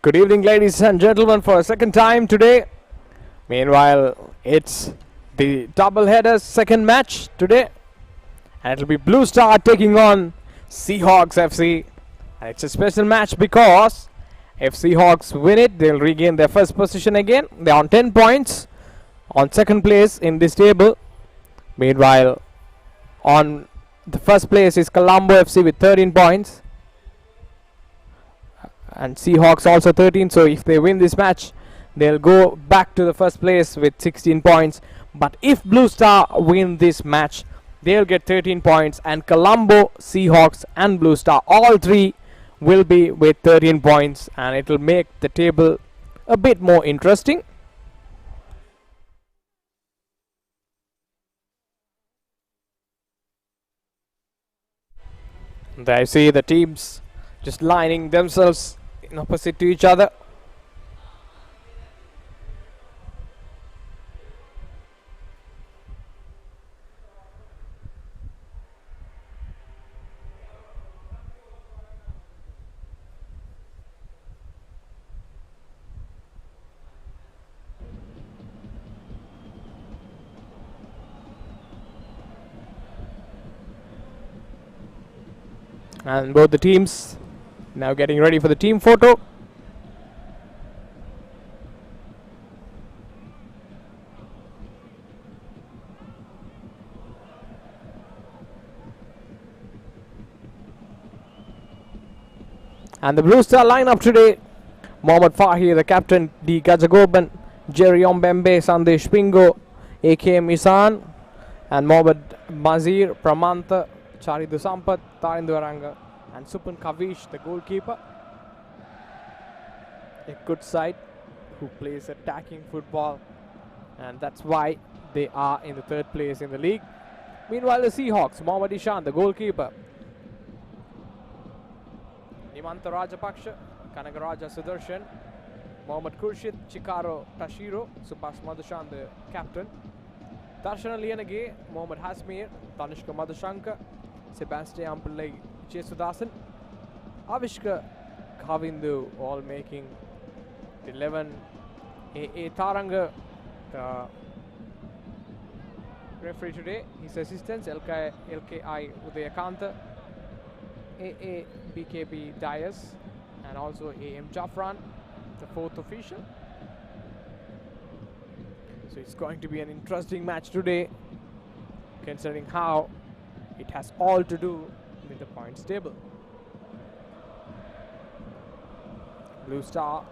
Good evening, ladies and gentlemen, for a second time today. Meanwhile, it's the doubleheader second match today. And it'll be Blue Star taking on Seahawks FC. And it's a special match because if Seahawks win it, they'll regain their first position again. They're on 10 points on second place in this table. Meanwhile, on the first place is Colombo FC with 13 points. And Seahawks also 13. So if they win this match, they'll go back to the first place with 16 points. But if Blue Star win this match, they'll get 13 points. And Colombo, Seahawks and Blue Star, all three will be with 13 points. And it will make the table a bit more interesting. There you see the teams just lining themselves in opposite to each other. And both the teams now getting ready for the team photo. And the Blue Star lineup today: Mohammad Fahi, the captain, D. Gajagoban, Jerry Ombembe, Sandesh Pingo, AKM Isan, and Mohammad Mazir, Pramanta, Charidu Sampath, Tarindu Aranga, and Supan Kavish, the goalkeeper. A good side who plays attacking football, and that's why they are in the third place in the league. Meanwhile, the Seahawks: Mohammad Ishan, the goalkeeper, Nimanta Rajapaksha, Kanagaraja Sudarshan, Mohammad Khurshid, Chikaro Tashiro, Subhash Madhushan, the captain, Darshana Lianage, Mohammad Hasmir, Tanishka Madhushanka, Sebastian Pillai Chesudasan, Avishka Kavindu, all making 11. A. Taranga, the referee today, his assistants LKI Udayakanta, A. BKB Dias, and also AM Jafran, the fourth official. So it's going to be an interesting match today, considering how it has all to do with the points table. Blue Star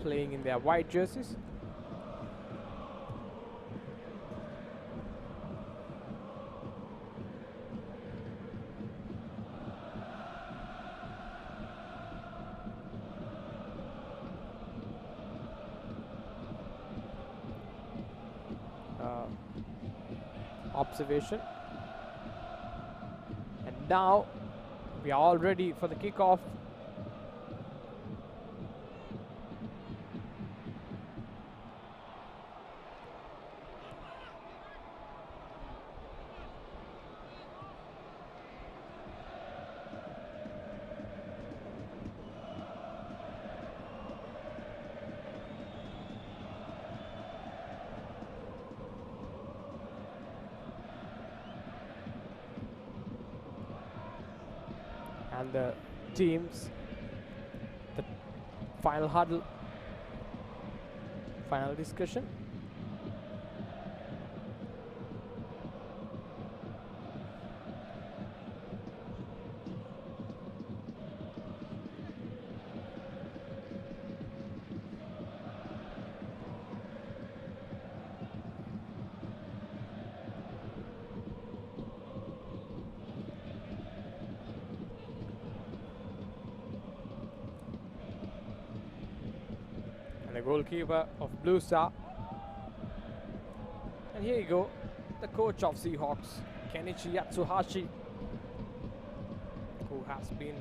playing in their white jerseys. Observation. And now we are all ready for the kickoff. And the teams, the final huddle, final discussion. The goalkeeper of Blue Star. And here you go, the coach of Seahawks, Kenichi Yatsuhashi, who has been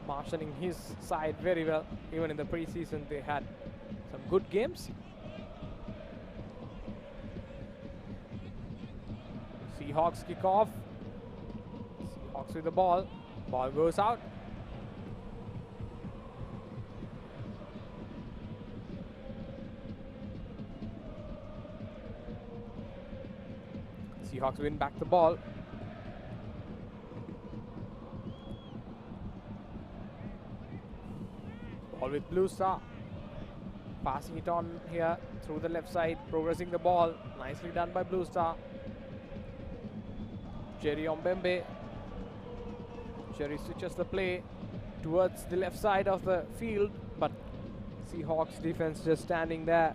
marshalling his side very well. Even in the preseason, they had some good games. Seahawks kick off. Seahawks Seahawks with the ball. Ball goes out. Seahawks win back the ball. Ball with Blue Star. Passing it on here through the left side, progressing the ball. Nicely done by Blue Star. Jerry Ombembe. Jerry switches the play towards the left side of the field, but Seahawks defense just standing there.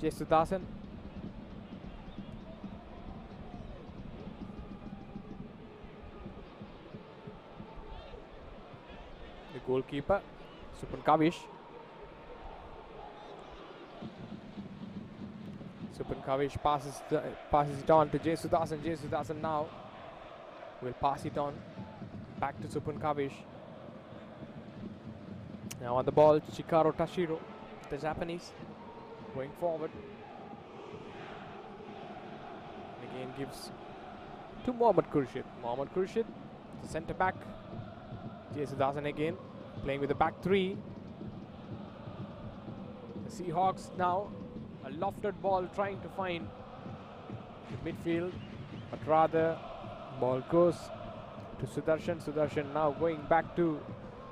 Jesudasan. The goalkeeper, Supan Kavish. Supan Kavish passes it on to Jesudasan. Jesudasan now will pass it on back to Supan Kavish. Now on the ball, Chikaro Tashiro, the Japanese, going forward. Again gives to Mohammad Khurshid. Mohammad Khurshid, the centre back. Jesudasan again, playing with the back three. The Seahawks now, a lofted ball trying to find the midfield, but rather ball goes to Sudarshan. Sudarshan now going back to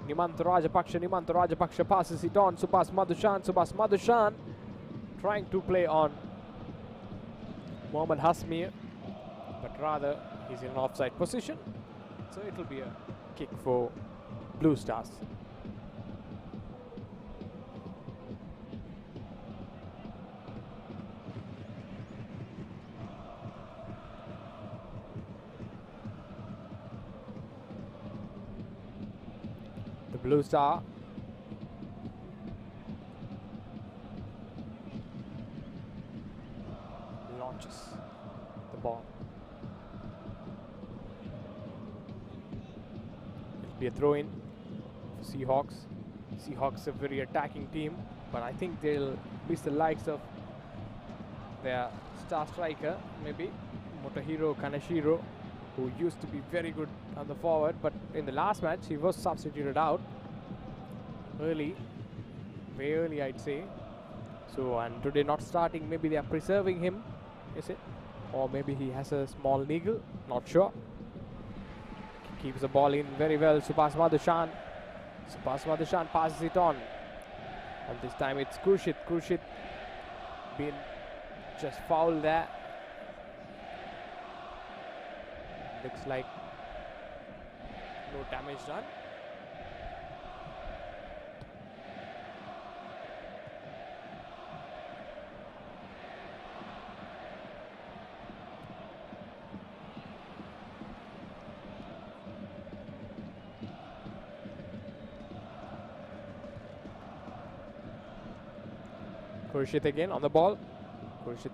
Nimantha Rajapaksha. Nimantha Rajapaksha passes it on. Subhas Madhushan. Subhas Madhushan trying to play on Mohammad Hasmir, but rather he's in an offside position. So it will be a kick for Blue Stars. The Blue Star launches the ball. It'll be a throw in for Seahawks. Seahawks a very attacking team, but I think they'll miss the likes of their star striker, maybe Motohiro Kaneshiro, who used to be very good on the forward, but in the last match he was substituted out early, way early I'd say. So, and today not starting, maybe they are preserving him, is it? Or maybe he has a small niggle, not sure. Keeps the ball in very well, Subhas Madhushan. Subhas Madhushan passes it on. And this time it's Khurshid. Khurshid been just fouled there. Looks like no damage done. Khurshid again on the ball. Khurshid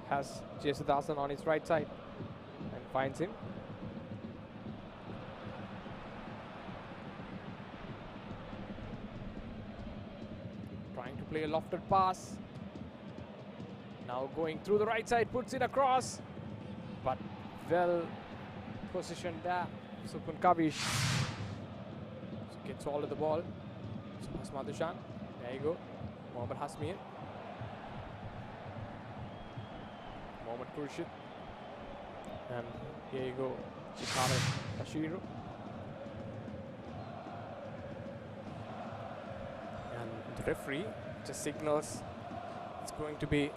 has Jesudasan on his right side and finds him. Trying to play a lofted pass. Now going through the right side, puts it across, but well positioned there. Supan Kavish gets hold of the ball. Subhas Madhushan. There you go. Mohammad Hasmir. Mohammad Khurshid. And here you go. Chikaro Tashiro. And the referee just signals it's going to be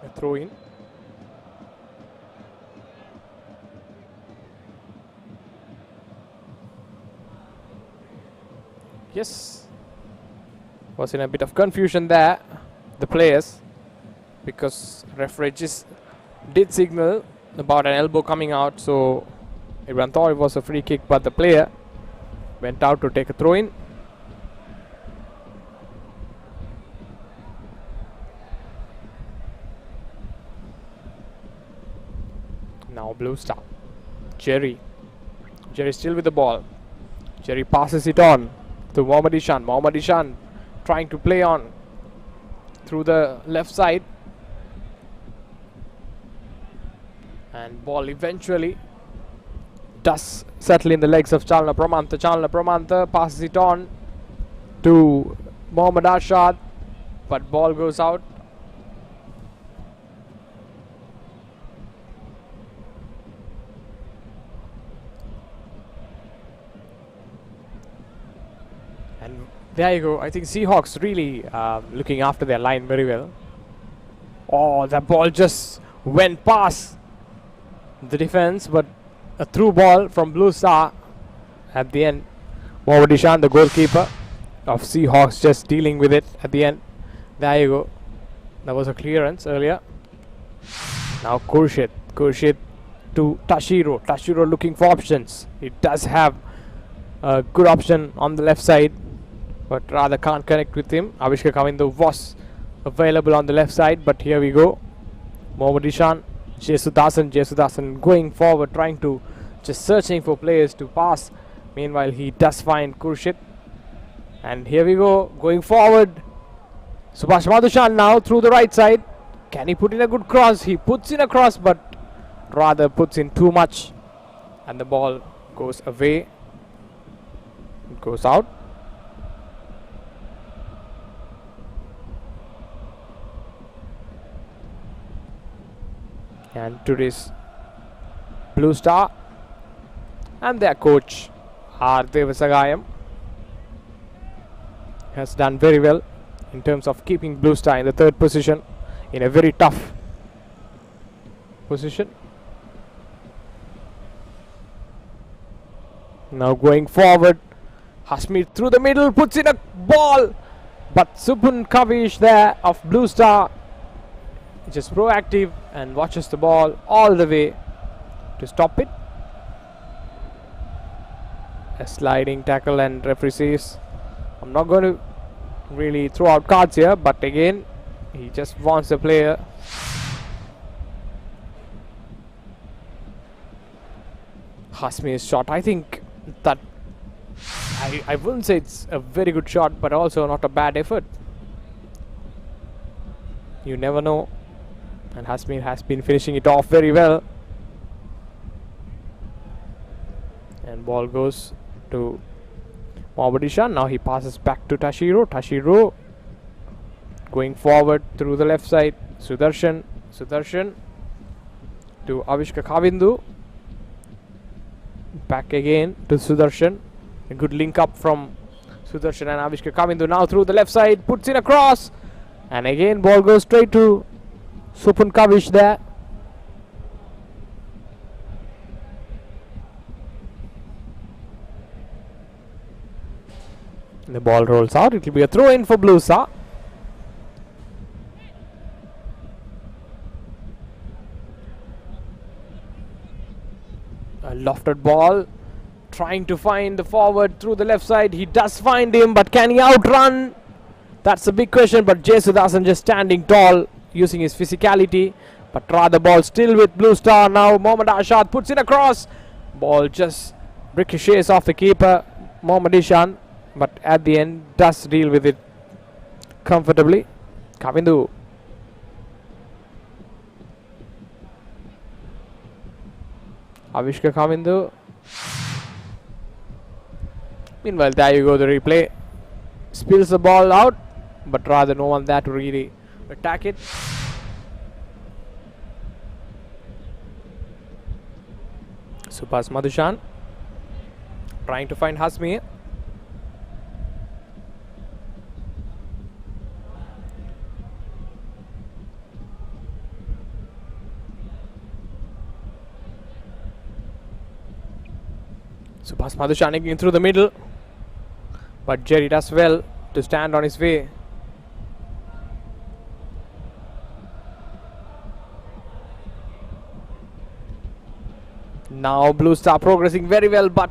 a throw in. Yes, was in a bit of confusion there, the players, because referee just did signal about an elbow coming out, so everyone thought it was a free kick, but the player went out to take a throw in. Now Blue Star. Jerry still with the ball. Jerry passes it on to Mohammad Ishan. Mohammad Ishan trying to play on through the left side. And ball eventually does settle in the legs of Chalna Pramantha. Chalna Pramantha passes it on to Mohammad Arshad, but ball goes out. And there you go. I think Seahawks really looking after their line very well. Oh, that ball just went past the defense, but a through ball from Blue Star at the end. Mohammad Ishan, the goalkeeper of Seahawks, just dealing with it at the end. There you go. That was a clearance earlier. Now Khurshid to Tashiro. Tashiro looking for options. He does have a good option on the left side, but rather can't connect with him. Avishka Kavindu was available on the left side, but here we go. Mohammad Ishan, Jesudasan going forward, trying to just searching for players to pass. Meanwhile, he does find Khurshid. And here we go, going forward. Subhash Madhushan now through the right side. Can he put in a good cross? He puts in a cross, but rather puts in too much. And the ball goes away. It goes out. And today's Blue Star and their coach R. Devasagayam has done very well in terms of keeping Blue Star in the third position in a very tough position. Now going forward, Hasmir through the middle, puts in a ball, but Supun Kavish there of Blue Star just proactive and watches the ball all the way to stop it. A sliding tackle, and referee says, I'm not going to really throw out cards here, but again he just wants the player. Hasmi's shot, I think that I wouldn't say it's a very good shot, but also not a bad effort. You never know. And Hasmi has been finishing it off very well. And ball goes to Mohammad Ishan. Now he passes back to Tashiro. Tashiro going forward through the left side. Sudarshan to Avishka Kavindu. Back again to Sudarshan. A good link up from Sudarshan and Avishka Kavindu. Now through the left side, puts in a cross. And again ball goes straight to Supun Kavish there. The ball rolls out. It will be a throw in for Blue Star. A lofted ball, trying to find the forward through the left side. He does find him, but can he outrun? That's the big question. But Jesudasan just standing tall, using his physicality, but rather ball still with Blue Star. Now Mohammad Arshad puts in a cross. Ball just ricochets off the keeper, Mohammad Ishan, but at the end does deal with it comfortably. Kavindu. Avishka Kavindu. Meanwhile, there you go, the replay. Spills the ball out, but rather no one there to really attack it. Subhas Madhushan trying to find Hasmi. Subhas Madhushan again through the middle, but Jerry does well to stand on his way. Now Blue Star progressing very well, but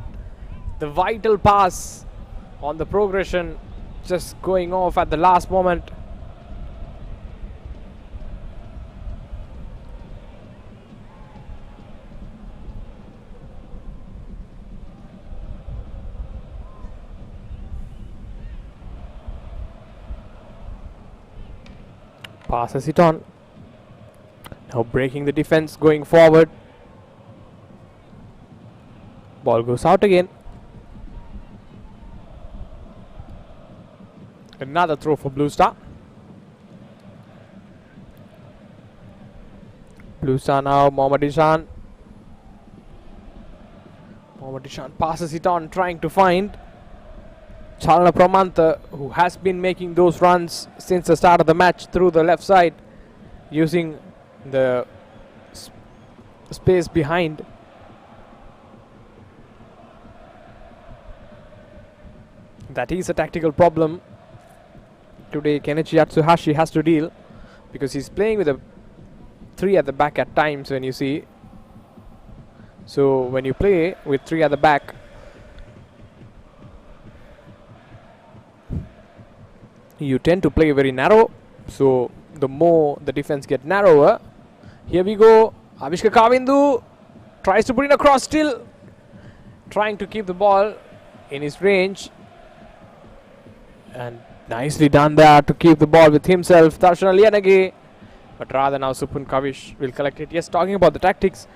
the vital pass on the progression just going off at the last moment. Passes it on. Now breaking the defense, going forward. Ball goes out again. Another throw for Blue Star. Blue Star now, Mohammad Ishan. Mohammad Ishan passes it on, trying to find Chalana Pramantha, who has been making those runs since the start of the match through the left side, using the space behind. That is a tactical problem today Kenichi Yatsuhashi has to deal, because he's playing with a 3 at the back at times when you see. So when you play with 3 at the back, you tend to play very narrow. So the more the defense get narrower. Here we go. Avishka Kavindu tries to put in a cross, still trying to keep the ball in his range. And nicely done there to keep the ball with himself, Darshan Liyanage. But rather now Supun Kavish will collect it. Yes, talking about the tactics.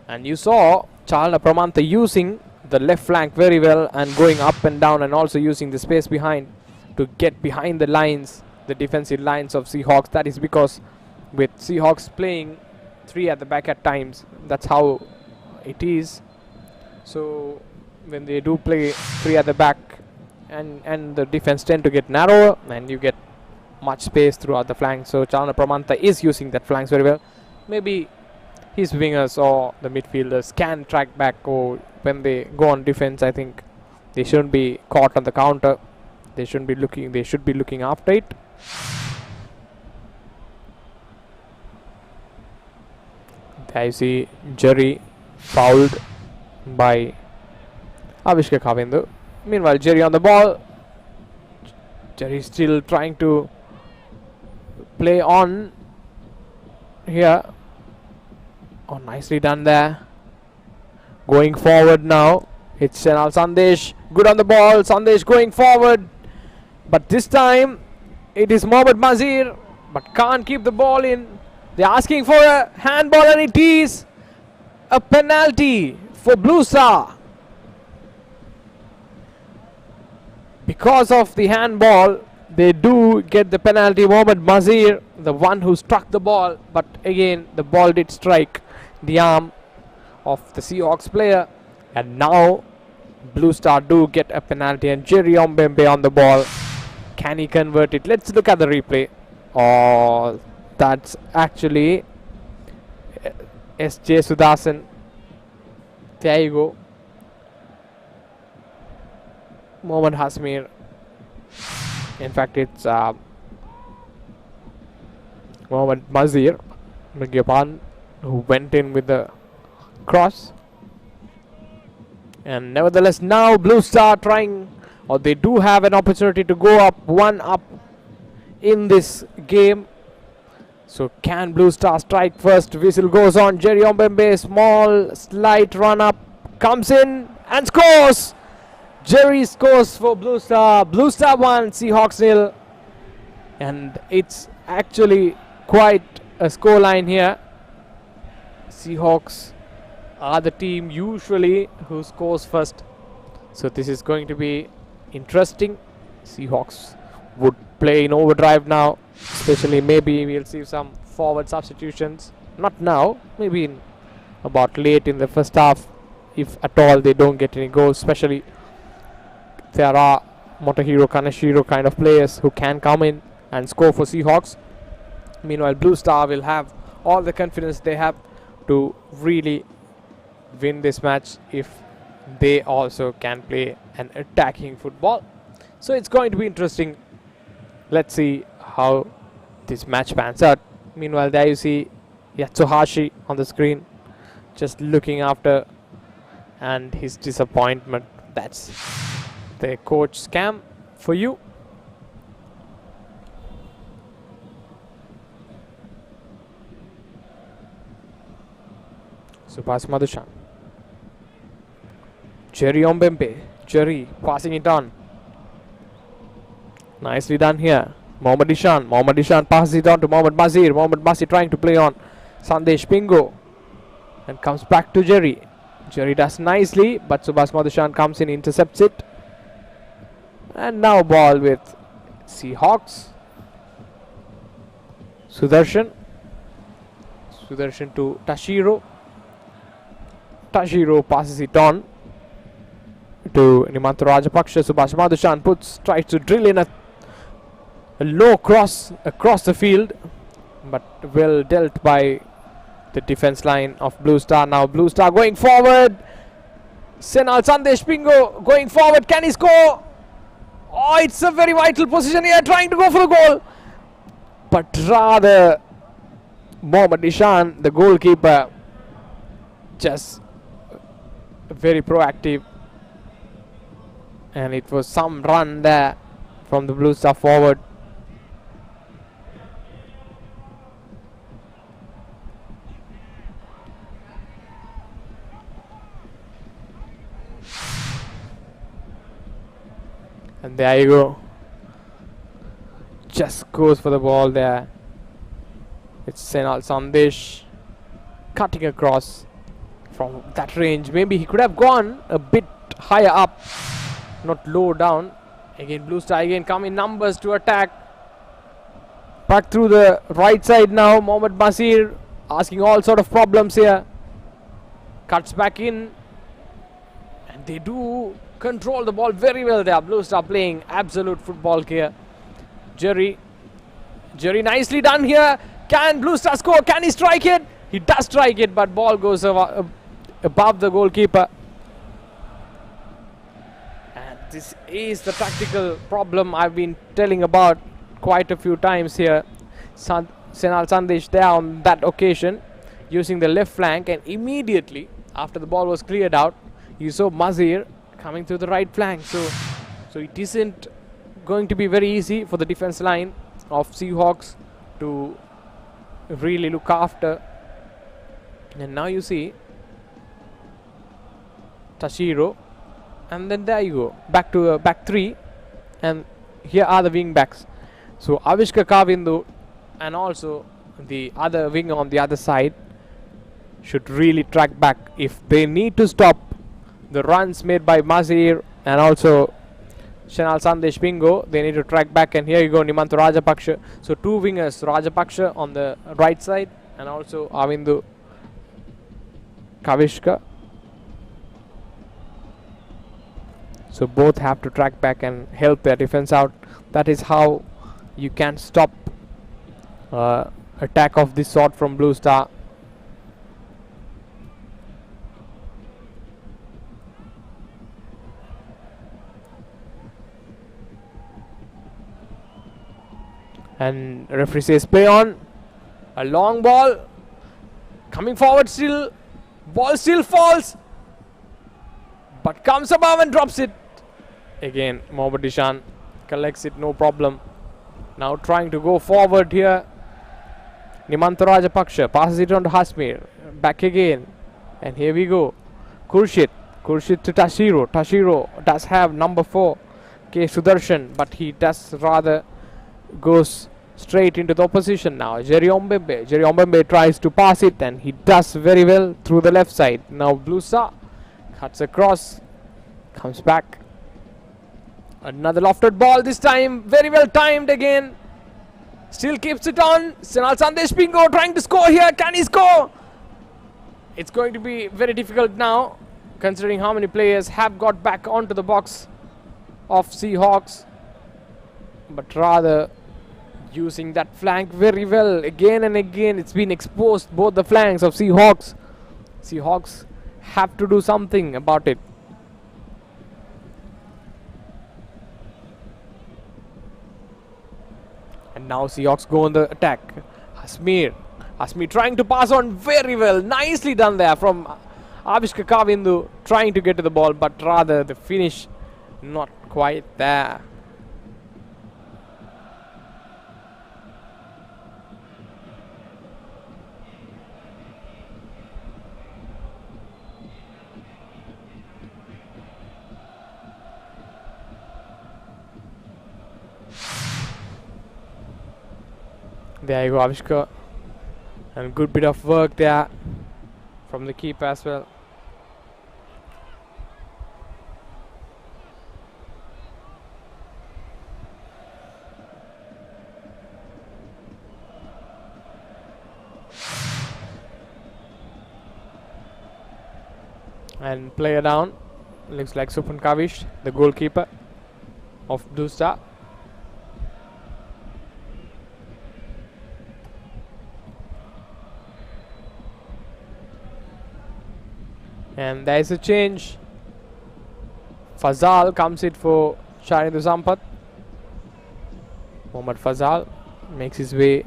And you saw Chalana Pramantha using the left flank very well and going up and down, and also using the space behind to get behind the lines, the defensive lines of Seahawks. That is because with Seahawks playing 3 at the back at times, that's how it is. So when they do play 3 at the back, and the defense tend to get narrower, and you get much space throughout the flanks. So Chalana Pramantha is using that flanks very well. Maybe his wingers or the midfielders can track back, or when they go on defense, I think they shouldn't be caught on the counter. They shouldn't be looking. They should be looking after it. There you see Jerry fouled by Avishka Kavindu. Meanwhile, Jerry on the ball. Jerry still trying to play on here. Oh, nicely done there. Going forward now. It's Senal Sandesh. Good on the ball. Sandesh going forward. But this time it is Mohammad Mazir, but can't keep the ball in. They're asking for a handball, and it is a penalty for Blue Star. Because of the handball, they do get the penalty. Mohammad Mazir, the one who struck the ball, but again the ball did strike the arm of the Seahawks player, and now Blue Star do get a penalty, and Jerry Ombembe on the ball. Can he convert it? Let's look at the replay. Oh, that's actually S.J. Sudasan. There you go. Mohammad Hasmir. In fact, it's Mohammad Mazir, who went in with the cross. And nevertheless, now Blue Star trying, or they do have an opportunity to go up, 1 up in this game. So can Blue Star strike first? Whistle goes on. Jerry Ombembe, small slight run up, comes in and scores. Jerry scores for Blue Star. Blue Star 1, Seahawks 0. And it's actually quite a scoreline here. Seahawks are the team usually who scores first. So this is going to be interesting. Seahawks would play in overdrive now. Especially maybe we'll see some forward substitutions. Not now, maybe in about late in the first half. If at all they don't get any goals. Especially there are Motohiro Kaneshiro kind of players who can come in and score for Seahawks. Meanwhile, Blue Star will have all the confidence they have to really win this match if they also can play an attacking football. So it's going to be interesting. Let's see how this match pans out. Meanwhile, there you see Yatsuhashi on the screen, just looking after, and his disappointment. That's the coach scam for you. Subhas Madushan. Jerry Ombembe. Jerry passing it on. Nicely done here. Mohammad Ishan. Mohammad Ishan passes it on to Mohammad Mazir. Mohammad Mazir trying to play on Sandesh Pingo. And comes back to Jerry. Jerry does nicely, but Subhash Madhushan comes in, intercepts it. And now ball with Seahawks. Sudarshan to Tashiro. Tashiro passes it on to Nimantha Rajapaksha. Subhash Madhushan tries to drill in a low cross across the field, but well dealt by the defense line of Blue Star. Now Blue Star going forward. Senal Sandesh Pingo going forward. Can he score? Oh, it's a very vital position here, trying to go for the goal. But rather, Mohammad Ishan, the goalkeeper, just very proactive. And it was some run there from the Blue Star forward. And there you go. Just goes for the ball there. It's Senal Sandesh cutting across from that range. Maybe he could have gone a bit higher up, not low down. Again, Blue Star again come in numbers to attack. Back through the right side now. Mohammad Masir asking all sort of problems here. Cuts back in. And they do control the ball very well there. Blue Star playing absolute football here. Jerry nicely done here. Can Blue Star score? Can he strike it? He does strike it, but ball goes above the goalkeeper. And this is the tactical problem I've been telling about quite a few times here. Senal Sandesh there on that occasion, using the left flank, and immediately after the ball was cleared out, you saw Mazir coming to the right flank. So it isn't going to be very easy for the defense line of Seahawks to really look after. And now you see Tashiro, and then there you go, back to back three, and here are the wing backs. So Avishka Kavindu and also the other wing on the other side should really track back if they need to stop the runs made by Mazir and also Senal Sandesh Bingo. They need to track back, and here you go, Nimantha Rajapaksha. So two wingers, Rajapaksha on the right side and also Avindu Kavishka. So both have to track back and help their defense out. That is how you can stop attack of this sort from Blue Star. And referee says play on. A long ball coming forward still. Ball still falls, but comes above and drops it. Again, Mohammad Ishan collects it, no problem. Now trying to go forward here. Nimantha Rajapaksha passes it on to Hasmir. Back again. And here we go. Khurshid to Tashiro. Tashiro does have number 4, K. Sudarshan, but he does rather goes straight into the opposition now. Jerry Ombembe tries to pass it, and he does very well through the left side. Now Blue Star cuts across, comes back. Another lofted ball, this time very well timed again. Still keeps it on. Senal Sandesh Bingo trying to score here. Can he score? It's going to be very difficult now, considering how many players have got back onto the box of Seahawks. But rather using that flank very well again and again. It's been exposed, both the flanks of Seahawks. Seahawks have to do something about it. And now Seahawks go on the attack. Hasmir trying to pass on very well. Nicely done there from Avishka Kavindu, trying to get to the ball, but rather the finish not quite there. There you go, Avishka. And good bit of work there from the keeper as well. And player down. Looks like Supan Kavish, the goalkeeper of Blue Star. And there is a change. Fazal comes in for Shahridu Sampat. Mohammad Fazal makes his way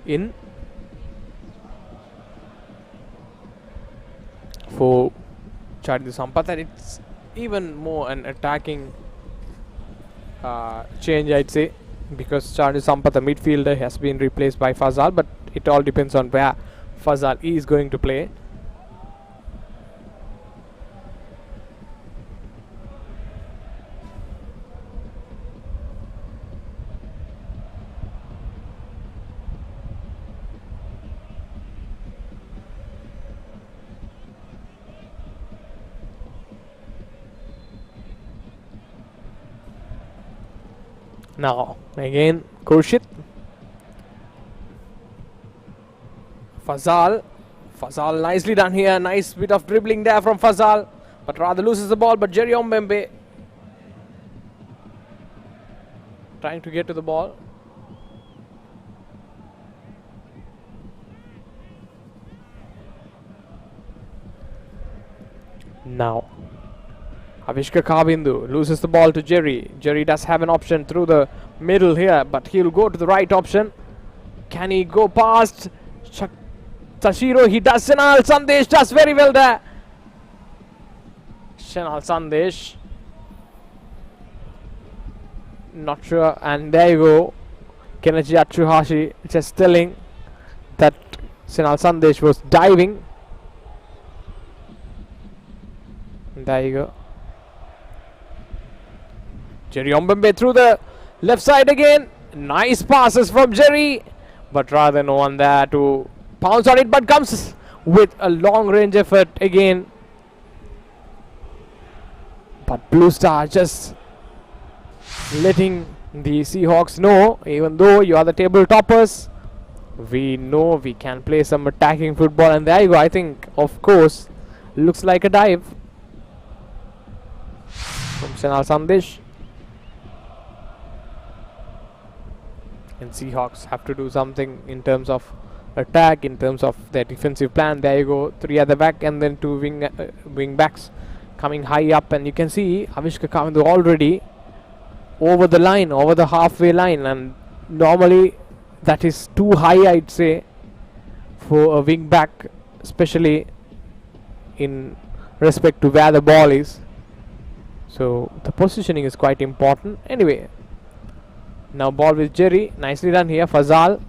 in for Shahridu Sampat, and it's even more an attacking change, I'd say, because Shahridu Sampat, the midfielder, has been replaced by Fazal, but it all depends on where Fazal is going to play. Now, again, Khurshid. Fazal. Fazal nicely done here. Nice bit of dribbling there from Fazal. But rather loses the ball. But Jerry Ombembe trying to get to the ball. Now, Avishka Kabindu loses the ball to Jerry. Jerry does have an option through the middle here, but he'll go to the right option. Can he go past Tashiro? He does. Shenal Sandesh does very well there. Shenal Sandesh. Not sure. And there you go. Kenichi Atsuhashi just telling that Shenal Sandesh was diving. There you go. Jerry Ombembe through the left side again. Nice passes from Jerry, but rather no one there to pounce on it, but comes with a long range effort again. But Blue Star just letting the Seahawks know, even though you are the table toppers, we know we can play some attacking football. And there you go. I think, of course, looks like a dive from Shenal Sandesh. And Seahawks have to do something in terms of attack, in terms of their defensive plan. There you go, 3 at the back and then 2 wing backs coming high up, and you can see Avishka Kavindu already over the line, over the halfway line, and normally that is too high, I'd say, for a wing back, especially in respect to where the ball is. So the positioning is quite important. Anyway, now ball with Jerry, nicely done here. Fazal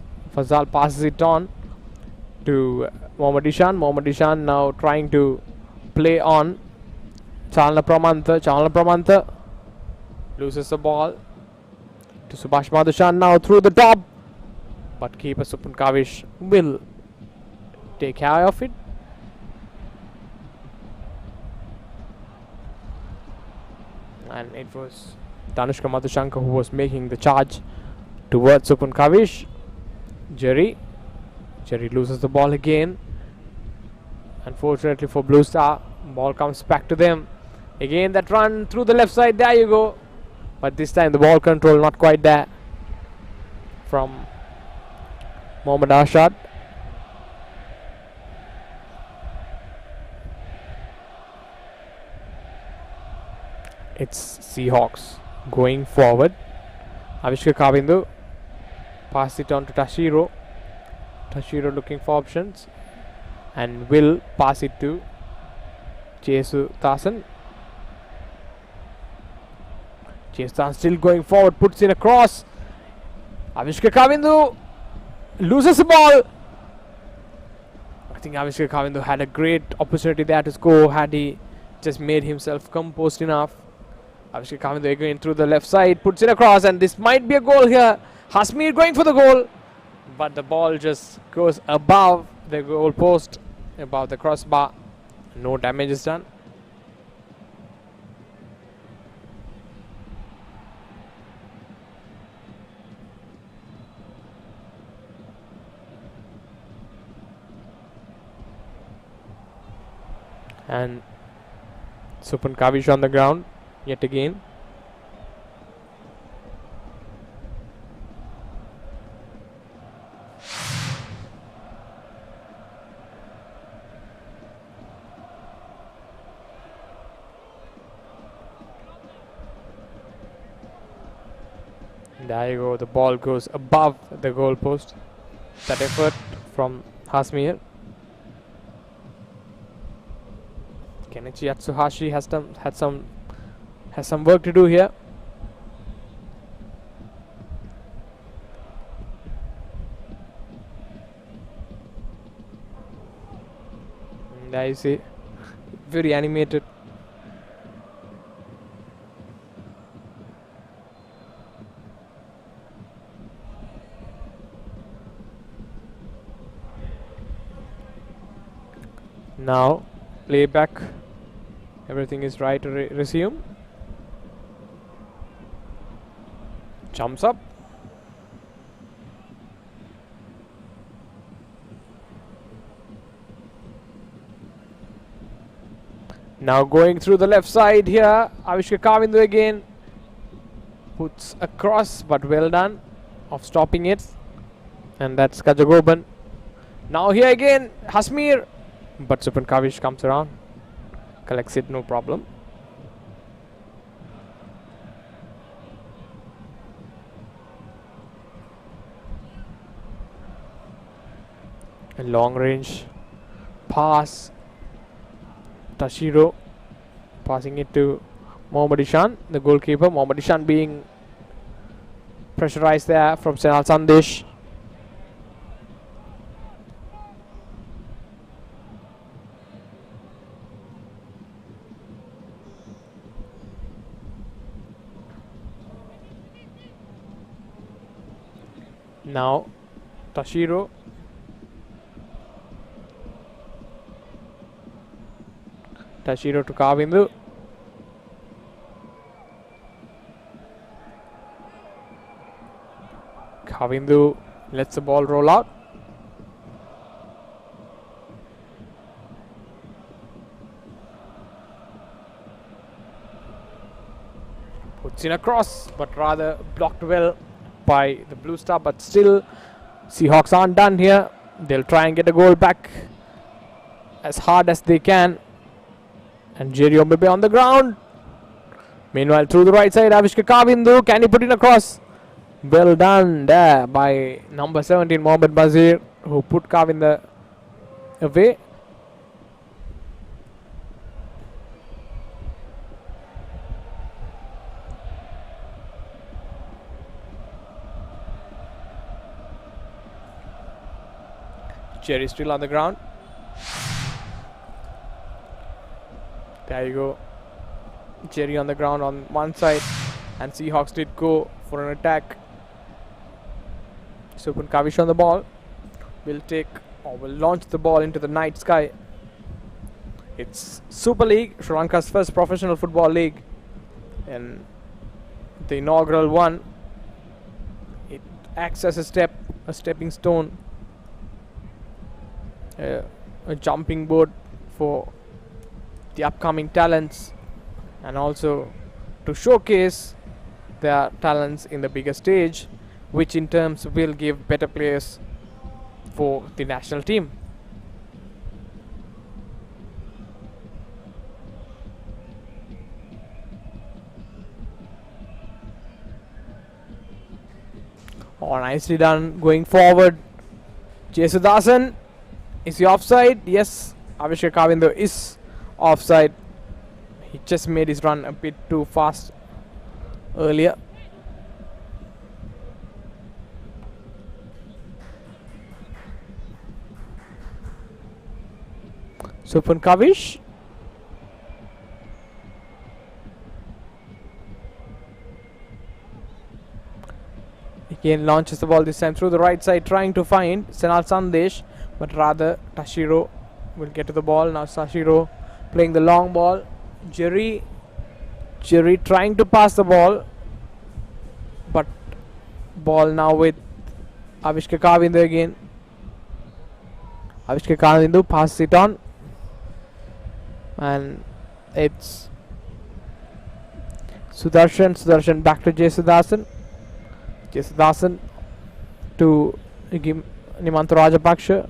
passes it on to Mohammad Ishan. Mohammad Ishan now trying to play on Chalna Pramantha loses the ball to Subhash Madhushan now through the top, but keeper Supan Kavish will take care of it. And it was Tanushka Madhushankar who was making the charge towards Supan Kavish. Jerry loses the ball again. Unfortunately for Blue Star, ball comes back to them. Again that run through the left side, there you go. But this time the ball control not quite there from Mohammad Ashad. It's Seahawks going forward. Avishka Kavindu pass it on to Tashiro. Tashiro looking for options and will pass it to Jesu Thasan. Jesu Thasan still going forward, puts in a cross. Avishka Kavindu loses the ball. I think Avishka Kavindu had a great opportunity there to score had he just made himself composed enough. Avishka Kavindu again through the left side, puts in a cross, and this might be a goal here. Hasmir going for the goal, but the ball just goes above the goal post, above the crossbar. No damage is done. And Supan Kavish on the ground yet again. There you go, the ball goes above the goalpost. That effort from Hasmir. Kenichi Atsuhashi has some work to do here. And there you see, very animated. Now, playback. Everything is right to resume. Jumps up. Now going through the left side here. Avishka Kavindu again. Puts a cross, but well done of stopping it. And that's Kajagoban. Now here again, Hasmir. But Supan Kavish comes around, collects it, no problem. A long range pass. Tashiro passing it to Mohammad Ishan, the goalkeeper. Mohammad Ishan being pressurized there from Senal Sandesh. Now Tashiro. Tashiro to Kavindu. Kavindu lets the ball roll out. Puts in a cross, but rather blocked well by the Blue Star, but still Seahawks aren't done here. They'll try and get a goal back as hard as they can. And Jerry Omebe on the ground. Meanwhile, through the right side, Avishka Kavindu. Can he put in a cross? Well done there by number 17, Mohammad Bazir, who put Kavindu away. Jerry still on the ground. There you go. Jerry on the ground on one side, and Seahawks did go for an attack. Supan Kavish on the ball. Will launch the ball into the night sky. It's Super League, Sri Lanka's first professional football league, and the inaugural one. It acts as a stepping stone, a jumping board for the upcoming talents, and also to showcase their talents in the bigger stage, which in terms will give better players for the national team. Oh, nicely done going forward. Jesudasan, is he offside? Yes, Avishka Kavindu is offside. He just made his run a bit too fast earlier. Supan Kavish. Again launches the ball this time through the right side, trying to find Senal Sandesh, but rather Tashiro will get to the ball. Now Tashiro playing the long ball. Jerry trying to pass the ball, but ball now with Avishka Kavindu again. Avishka Kavindu passes it on. And it's Sudarshan back to Jesudasan to Nimantha Rajapaksha.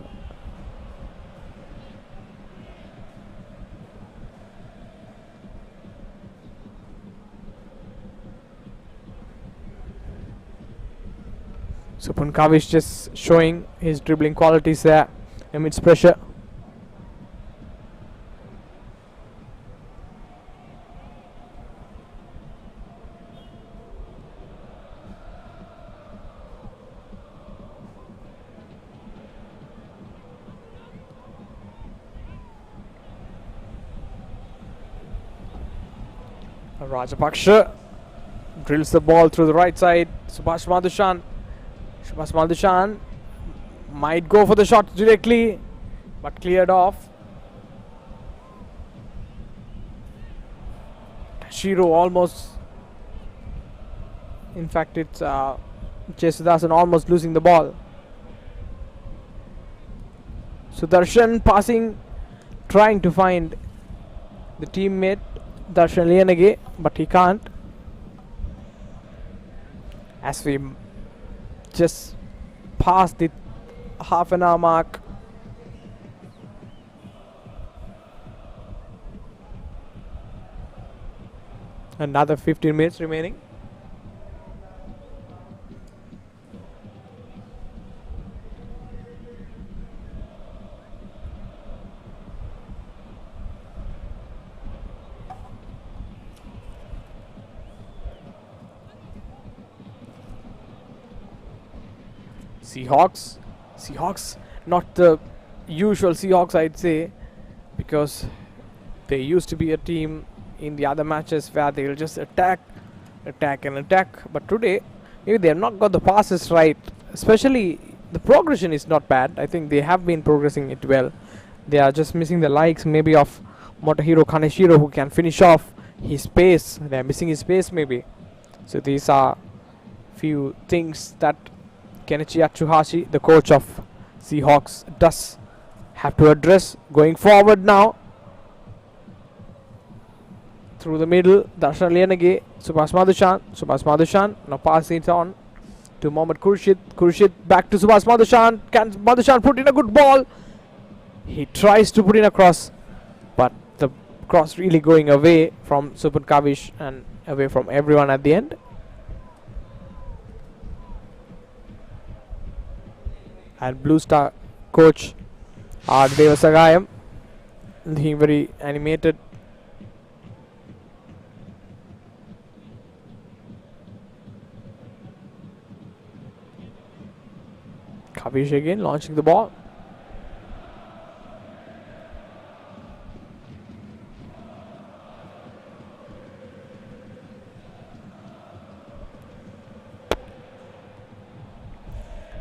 Supun Kavish just showing his dribbling qualities there amidst pressure. Rajapaksha drills the ball through the right side. Subhash Madhushan might go for the shot directly, but cleared off. Shiro almost, in fact it's Jesudasan almost losing the ball. Sudarshan passing, trying to find the teammate Darshan Liyanage, but he can't. As we just past the half an hour mark. Another 15 minutes remaining. Seahawks, not the usual Seahawks, I'd say, because they used to be a team in the other matches where they'll just attack. But today, maybe they have not got the passes right. Especially the progression is not bad. I think they have been progressing it well. They are just missing the likes maybe of Motohiro Kaneshiro, who can finish off his pace. They are missing his pace maybe. So these are few things that Kenichi Atsuhashi, the coach of Seahawks, does have to address going forward now. Through the middle, Darshan Liyanage, Subhash Madhushan, now passing it on to Mohammad Khurshid back to Subhash Madhushan. Can Madhushan put in a good ball? He tries to put in a cross, but the cross really going away from Supun Kavish and away from everyone at the end. And Blue Star coach Devasagayam looking very animated. Kavish again launching the ball.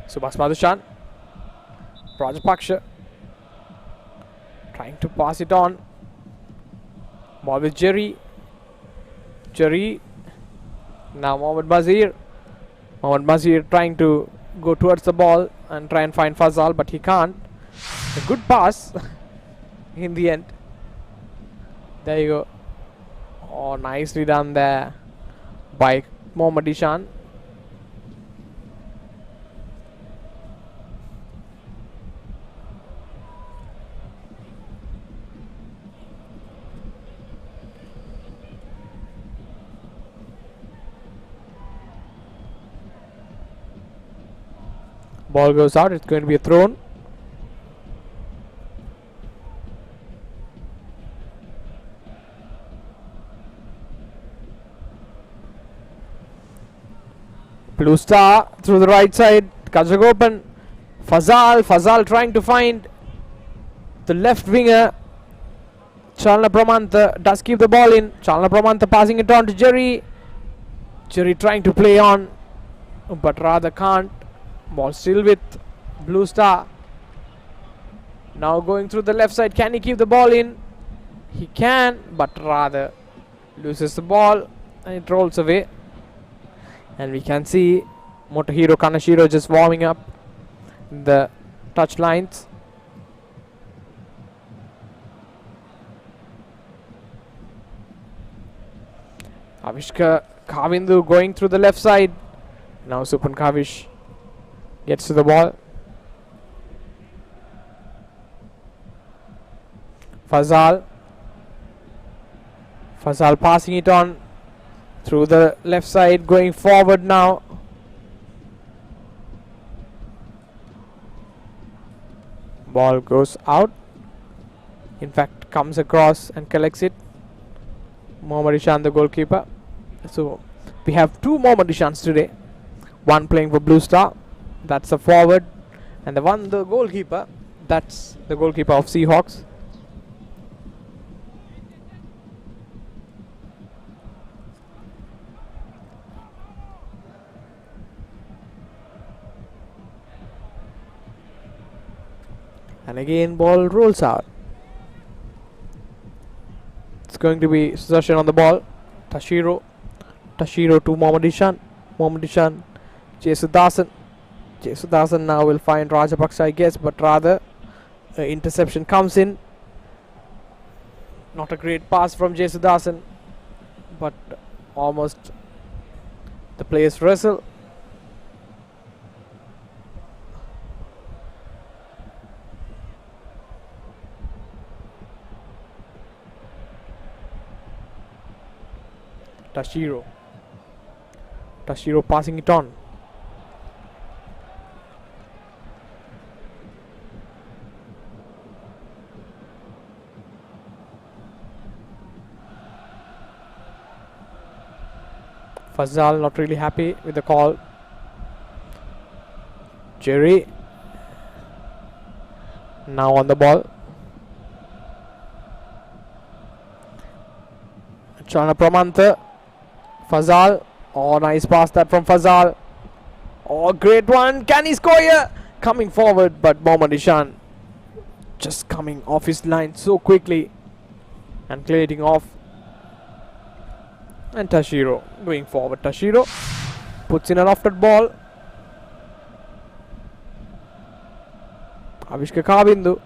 Subhash Madhushan, Rajapaksha trying to pass it on. Ball with Jerry. Now Mohammad Mazir trying to go towards the ball and try and find Fazal, but he can't. A good pass in the end. There you go. Oh, nicely done there by Mohammad Ishan. Ball goes out, it's going to be a thrown. Blue Star through the right side, Kajagopan. Fazal trying to find the left winger. Chalna Pramantha does keep the ball in. Chalna Pramantha passing it on to Jerry. Jerry trying to play on, but rather can't. Ball still with Blue Star. Now going through the left side. Can he keep the ball in? He can, but rather loses the ball and it rolls away. And we can see Motohiro Kaneshiro just warming up the touch lines. Avishka Kavindu going through the left side. Now Supan Kavish gets to the ball. Fazal passing it on through the left side, going forward now. Ball goes out. In fact, comes across and collects it. Mohammad Ishan, the goalkeeper. So we have two Mohammad Ishans today. One playing for Blue Star, that's the forward, and the goalkeeper, that's the goalkeeper of Seahawks. And again, ball rolls out. It's going to be Sudarshan on the ball. Tashiro to Mohammad Ishan. Mohammad Ishan, Jesudasan. Jesudasan now will find Rajapaksa, I guess, but rather interception comes in. Not a great pass from Jesudasan, but almost the players wrestle. Tashiro passing it on. Fazal not really happy with the call. Jerry now on the ball. Chana Pramanta. Fazal. Oh, nice pass that from Fazal. Oh, great one. Can he score here? Coming forward, but Mohammad Ishan just coming off his line so quickly and clearing off. And Tashiro going forward. Tashiro puts in a lofted ball. Avishka Kavindu.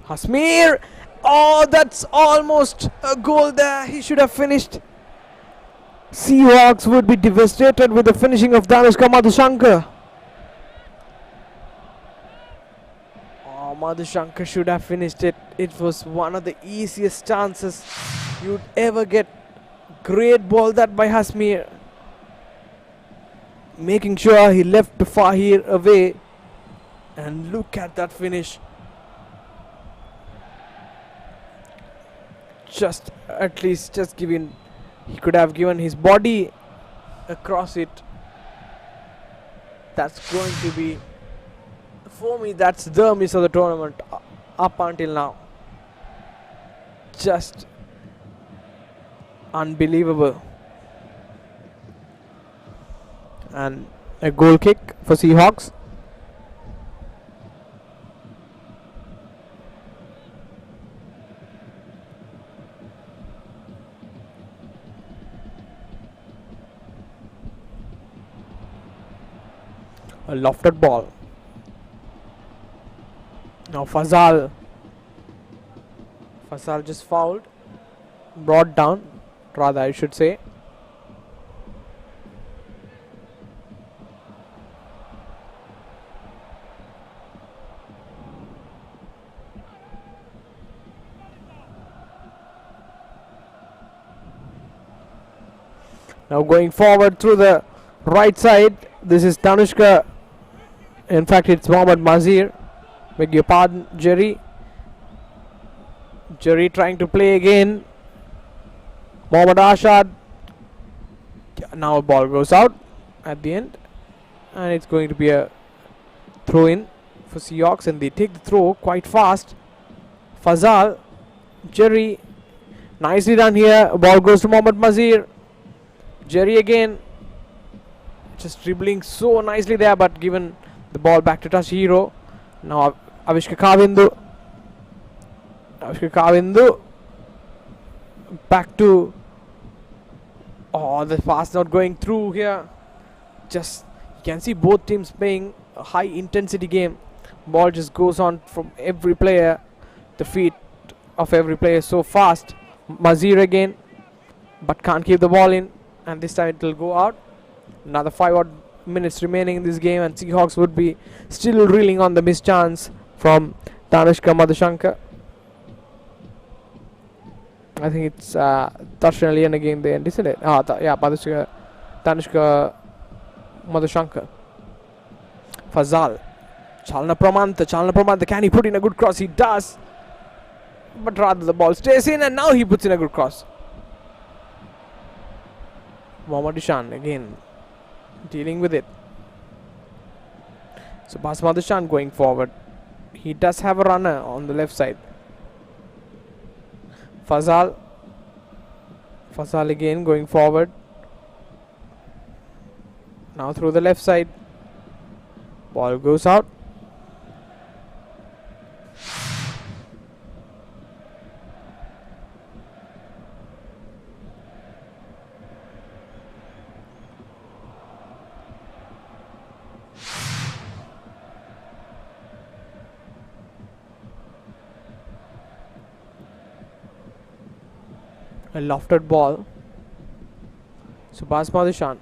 Hasmir. Oh, that's almost a goal there. He should have finished. Seahawks would be devastated with the finishing of Danushka Madhushankar. Oh, Madhushankar should have finished it. It was one of the easiest chances you'd ever get. Great ball that by Hasmir. Making sure he left Fahir away. And look at that finish. Just giving, he could have given his body across it. That's going to be, for me, that's the miss of the tournament up until now. Just unbelievable. And a goal kick for Seahawks. A lofted ball. Now Fazal just fouled. Brought down, rather I should say. Now going forward through the right side. This is Danushka. In fact, it's Mohammad Mazir. Beg your pardon, Jerry. Jerry trying to play again. Mohammad Ashad. Now a ball goes out at the end. And it's going to be a throw in for Seahawks. And they take the throw quite fast. Fazal. Jerry. Nicely done here. Ball goes to Mohammad Mazir. Jerry again. Just dribbling so nicely there, but given the ball back to Tashiro. Now Avishka Kavindu. Avishka Kavindu. Back to Oh, the pass not going through here. Just you can see both teams playing a high intensity game. Ball just goes on from every player. The feet of every player so fast. Mazir again, but can't keep the ball in, and this time it will go out. Another 5 odd minutes remaining in this game, and Seahawks would be still reeling on the missed chance from Tanushka Madhushankar. I think it's Darshan Aliyan again the end, isn't it? Yeah, Tanushka Madhushankar. Fazal. Chalana Pramanta, can he put in a good cross? He does. But rather the ball stays in, and now he puts in a good cross. Mohammad Ishan again dealing with it. So Basmad Ishan going forward. He does have a runner on the left side. Fazal again going forward. Now through the left side. Ball goes out. A lofted ball. Subhas Madhushan.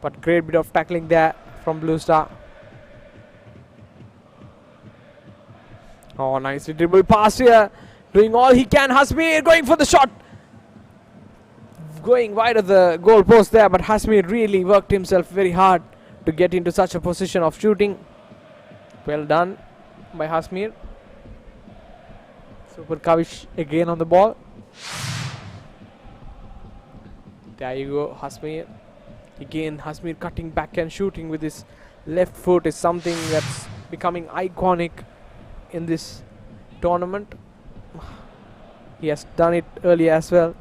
But great bit of tackling there from Blue Star. Oh, nicely dribble pass here. Doing all he can. Hasmir going for the shot. Going wide of the goal post there, but Hasmir really worked himself very hard to get into such a position of shooting. Well done by Hasmir. Super Kavish again on the ball. There you go, Hasmir. Again, Hasmir cutting back and shooting with his left foot is something that's becoming iconic in this tournament. He has done it earlier as well.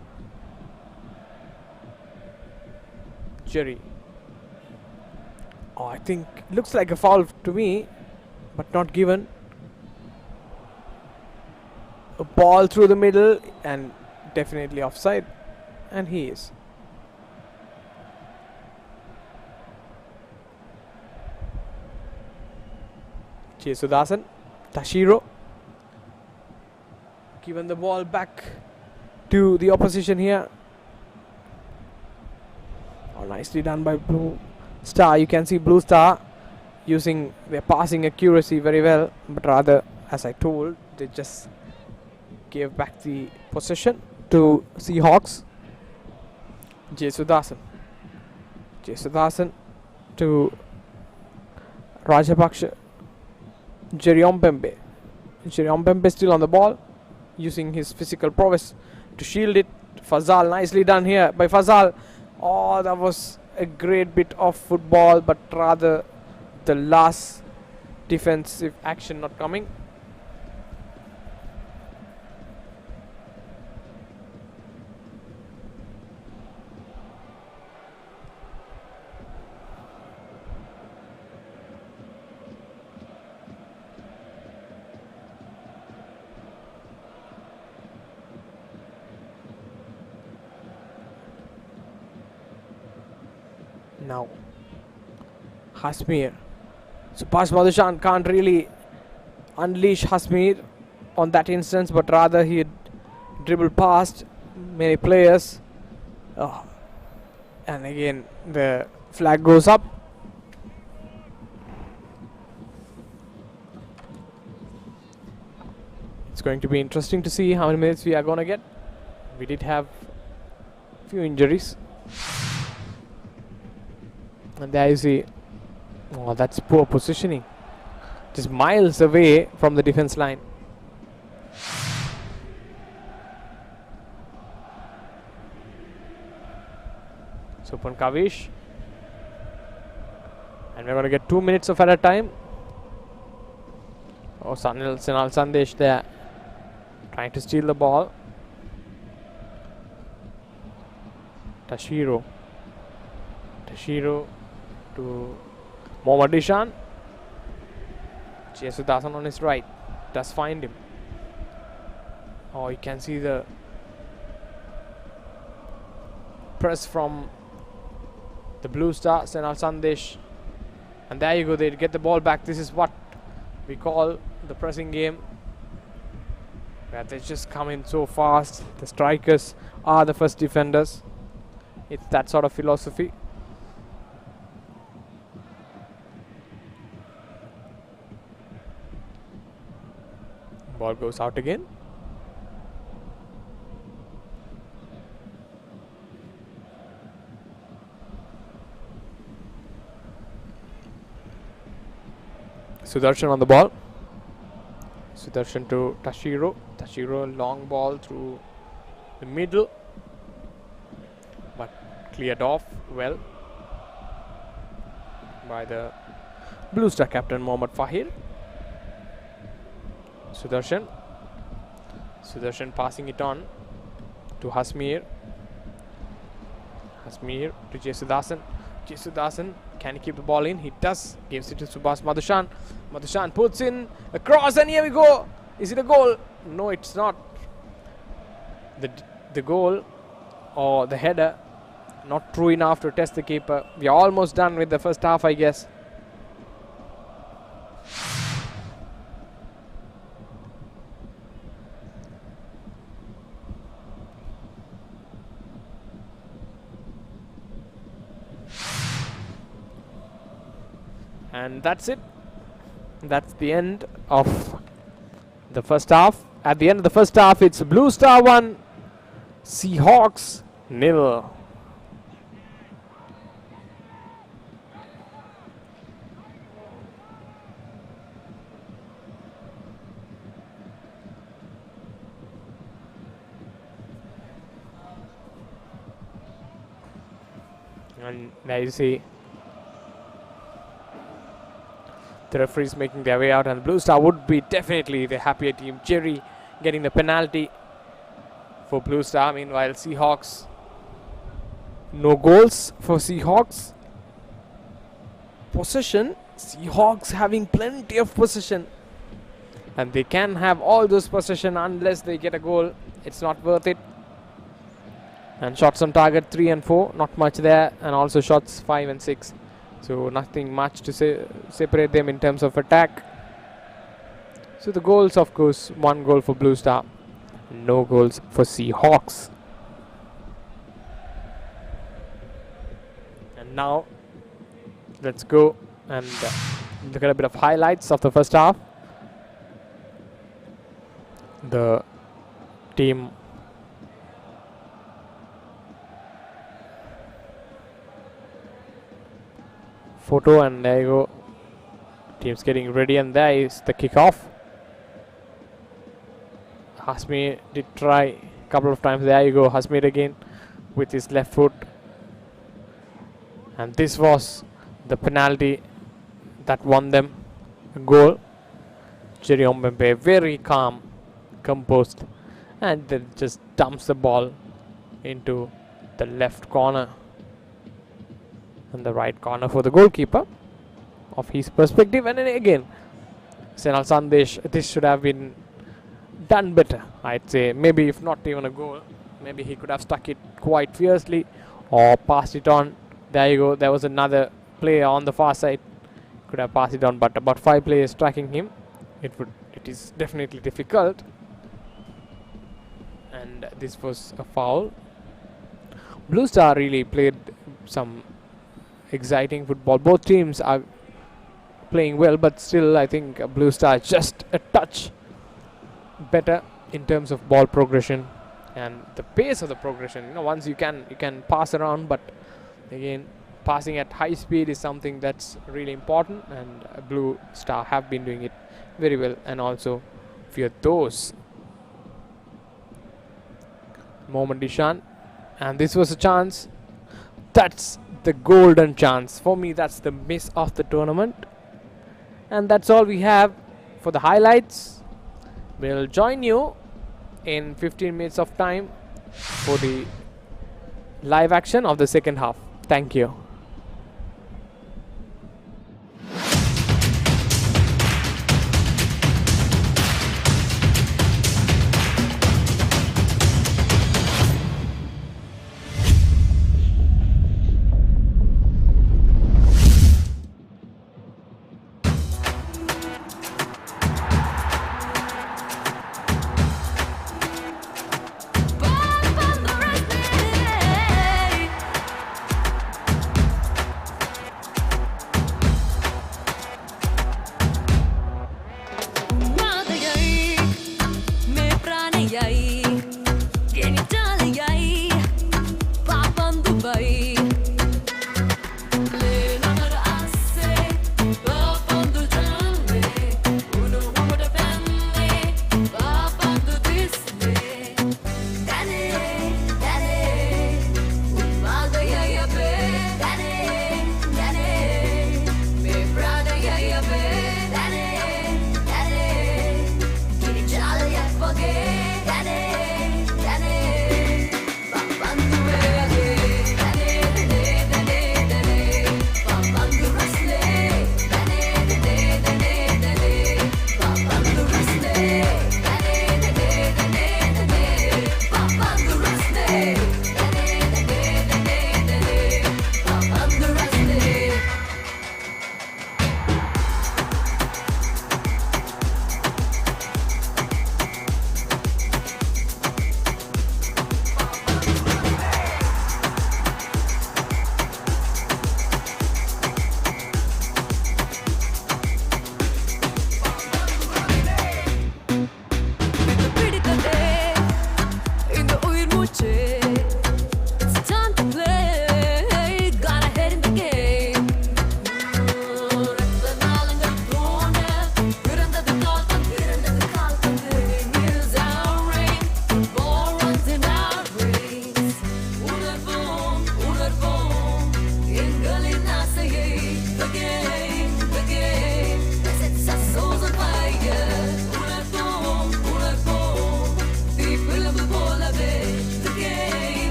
Jerry. Oh, I think looks like a foul to me, but not given. A ball through the middle and definitely offside, and he is. Jesudasan, Tashiro, given the ball back to the opposition here. Oh, nicely done by Blue Star. You can see Blue Star using their passing accuracy very well, but rather, as I told, they just gave back the possession to Seahawks. Jesudasan to Rajapaksha. Jerry Ompembe still on the ball, using his physical prowess to shield it. Fazal, nicely done here by Fazal. Oh, that was a great bit of football, but rather the last defensive action not coming. Now Hasmir. Subhash Madhushan can't really unleash Hasmir on that instance, but rather he dribbled past many players. Oh. And again the flag goes up. It's going to be interesting to see how many minutes we are going to get. We did have a few injuries. And there you see, oh, that's poor positioning. Just miles away from the defense line. Supan Kavish. And we're going to get 2 minutes of added time. Oh, Sanal Sandesh there, trying to steal the ball. Tashiro to Mohammad Ishan. Jesudasan on his right does find him. Oh, you can see the press from the Blue Star, Senal Sandesh. And there you go, they get the ball back. This is what we call the pressing game, where they just come in so fast. The strikers are the first defenders. It's that sort of philosophy. Ball goes out again. Sudarshan on the ball. Sudarshan to Tashiro. Tashiro, long ball through the middle, but cleared off well by the Blue Star captain Mohammad Fahir. Sudarshan. Sudarshan passing it on to Hasmir. Hasmir to Jesudasan. Jesudasan, can he keep the ball in? He does. Gives it to Subhas Madhushan. Madhushan puts in a cross, and here we go. Is it a goal? No, it's not. The goal or the header not true enough to test the keeper. We are almost done with the first half, I guess. And that's it. That's the end of the first half. At the end of the first half, it's Blue Star 1, Seahawks 0. And there you see the referees making their way out, and Blue Star would be definitely the happier team. Jerry getting the penalty for Blue Star. Meanwhile, Seahawks, no goals for Seahawks. Possession, Seahawks having plenty of possession, and they can have all those possession unless they get a goal. It's not worth it. And shots on target 3 and 4, not much there, and also shots 5 and 6. So nothing much to separate them in terms of attack. So the goals, of course, 1 goal for Blue Star, no goals for Seahawks. And now let's go and look at a bit of highlights of the first half. The team photo, and there you go, team's getting ready, and there is the kickoff. Hasmi did try a couple of times. There you go, Hasmi again with his left foot, and this was the penalty that won them a goal. Jerry Ombembe very calm, composed, and then just dumps the ball into the left corner and the right corner for the goalkeeper of his perspective. And then again, Senal Sandesh, this should have been done better, I'd say. Maybe if not even a goal, maybe he could have stuck it quite fiercely or passed it on. There you go, there was another player on the far side, could have passed it on, but about 5 players tracking him, it is definitely difficult. And this was a foul. Blue Star really played some exciting football. Both teams are playing well, but still I think Blue Star just a touch better in terms of ball progression and the pace of the progression. You know, once you can pass around, but again, passing at high speed is something that's really important, and Blue Star have been doing it very well. And also Firdaus, Mohammad Ishan, and this was a chance. That's the golden chance. For me, that's the miss of the tournament. And that's all we have for the highlights. We'll join you in 15 minutes of time for the live action of the second half. Thank you.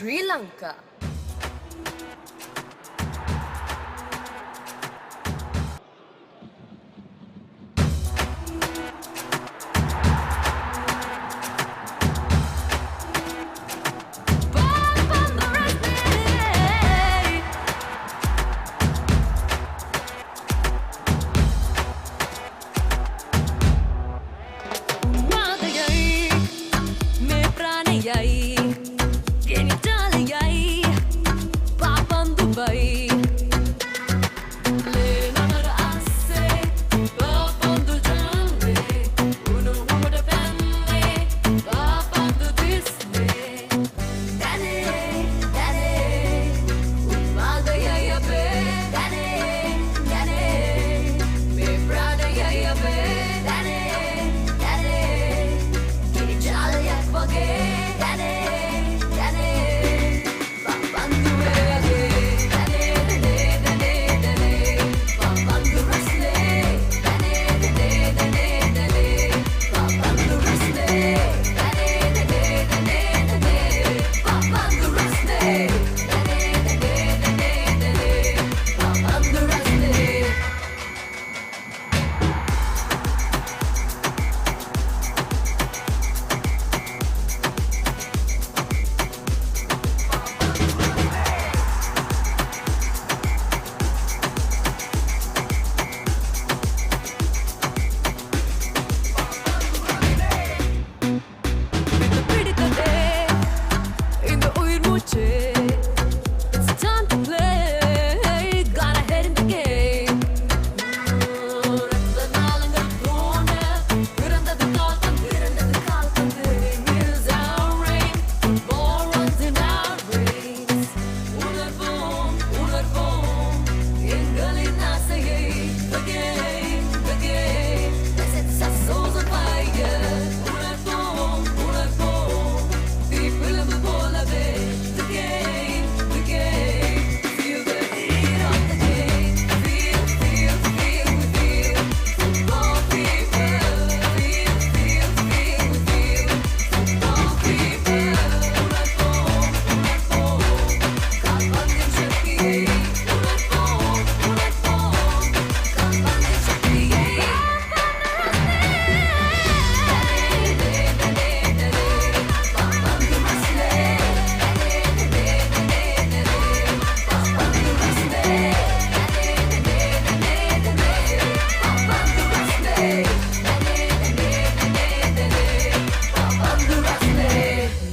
Sri Lanka.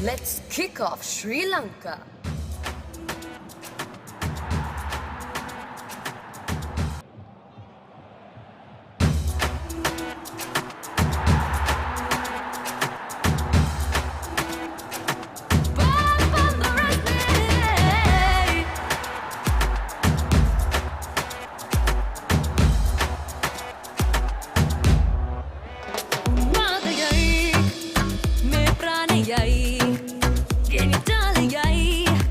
Let's kick off Sri Lanka. Yai, can you tell yai?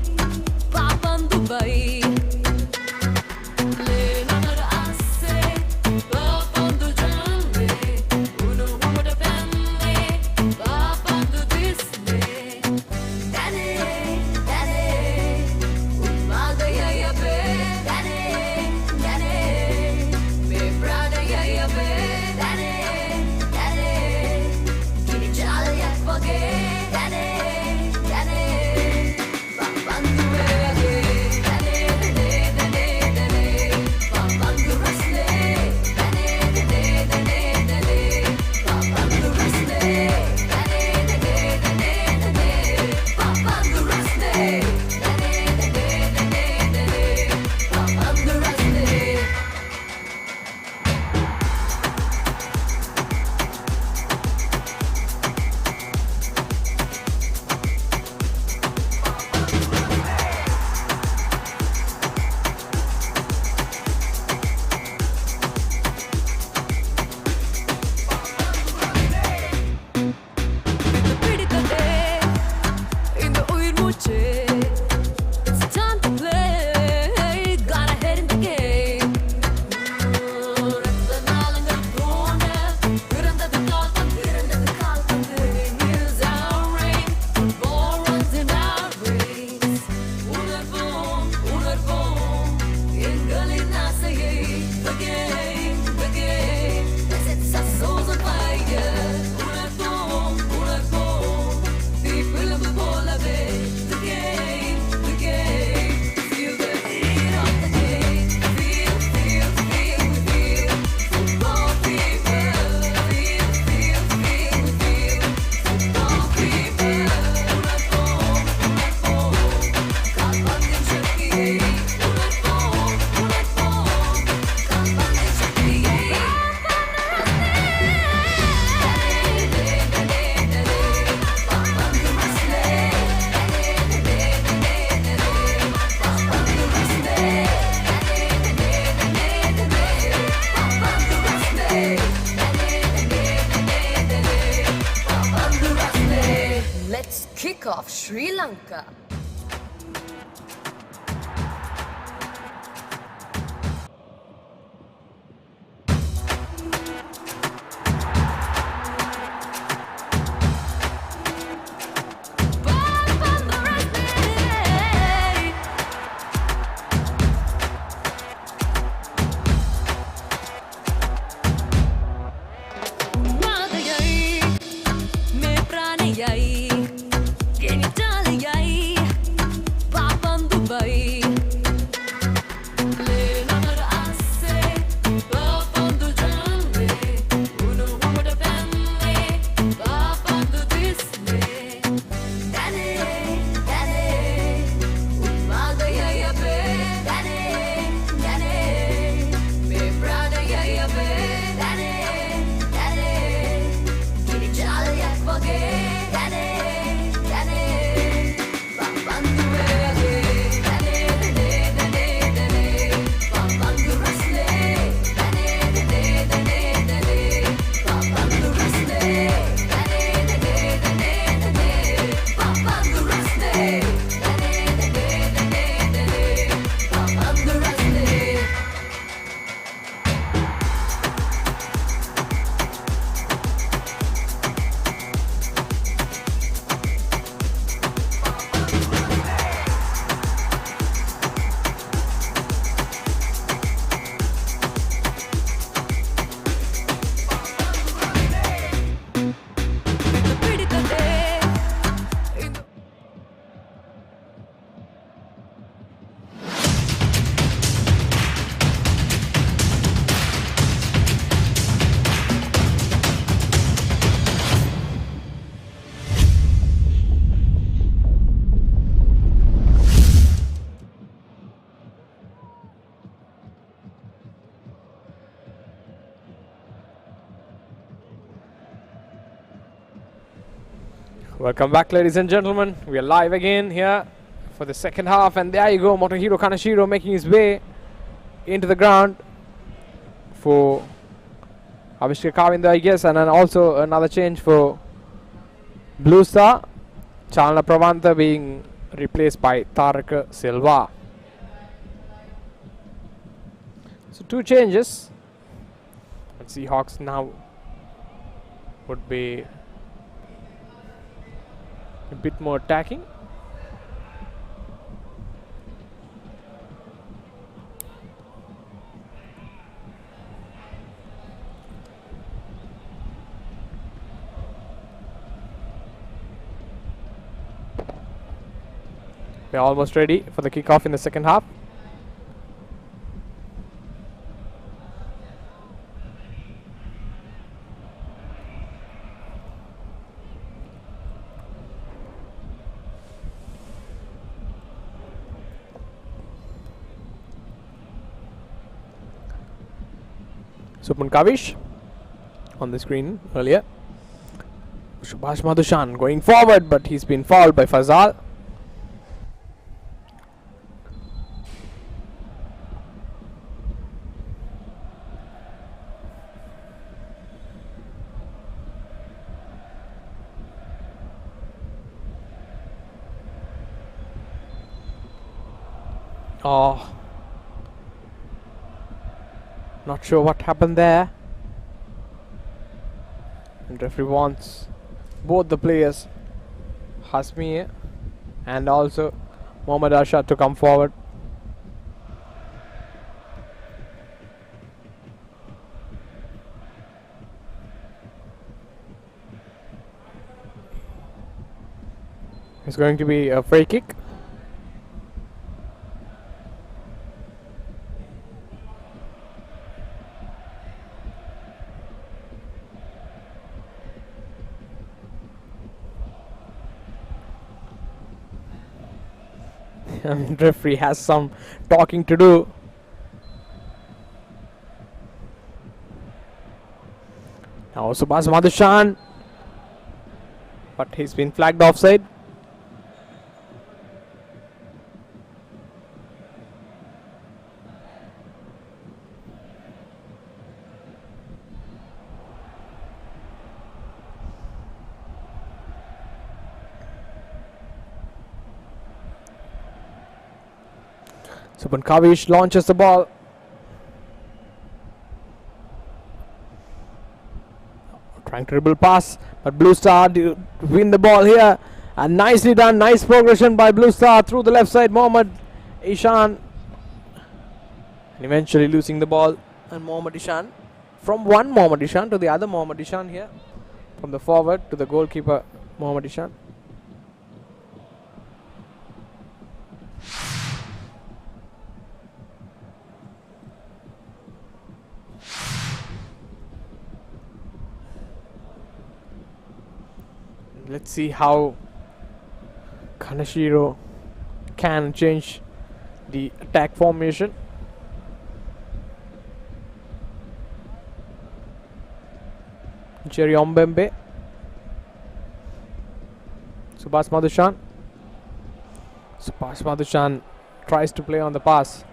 Sri Lanka. Welcome back, ladies and gentlemen. We are live again here for the second half, and there you go, Motohiro Kaneshiro making his way into the ground for Abhishek Kavinda, I guess, and then also another change for Blue Star. Chalana Pravanta being replaced by Taraka Silva. So 2 changes. And Seahawks now would be a bit more attacking. We're almost ready for the kickoff in the second half. Supman Kavish on the screen earlier. Subhash Madhushan going forward, but he's been fouled by Fazal. Oh, not sure what happened there. And referee wants both the players, Hasmi and also Mohammad Arshad, to come forward. It's going to be a free kick. Referee has some talking to do. Now Subhash Madhushan, but he's been flagged offside. Supan Kavish launches the ball. Trying to dribble pass, but Blue Star win the ball here. And nicely done, nice progression by Blue Star through the left side. Mohammad Ishan. And eventually losing the ball. And Mohammad Ishan. From one Mohammad Ishan to the other Mohammad Ishan here. From the forward to the goalkeeper Mohammad Ishan. Let's see how Kaneshiro can change the attack formation. Jerry Ombembe. Subhash Madhushan. Subhash Madhushan tries to play on the pass.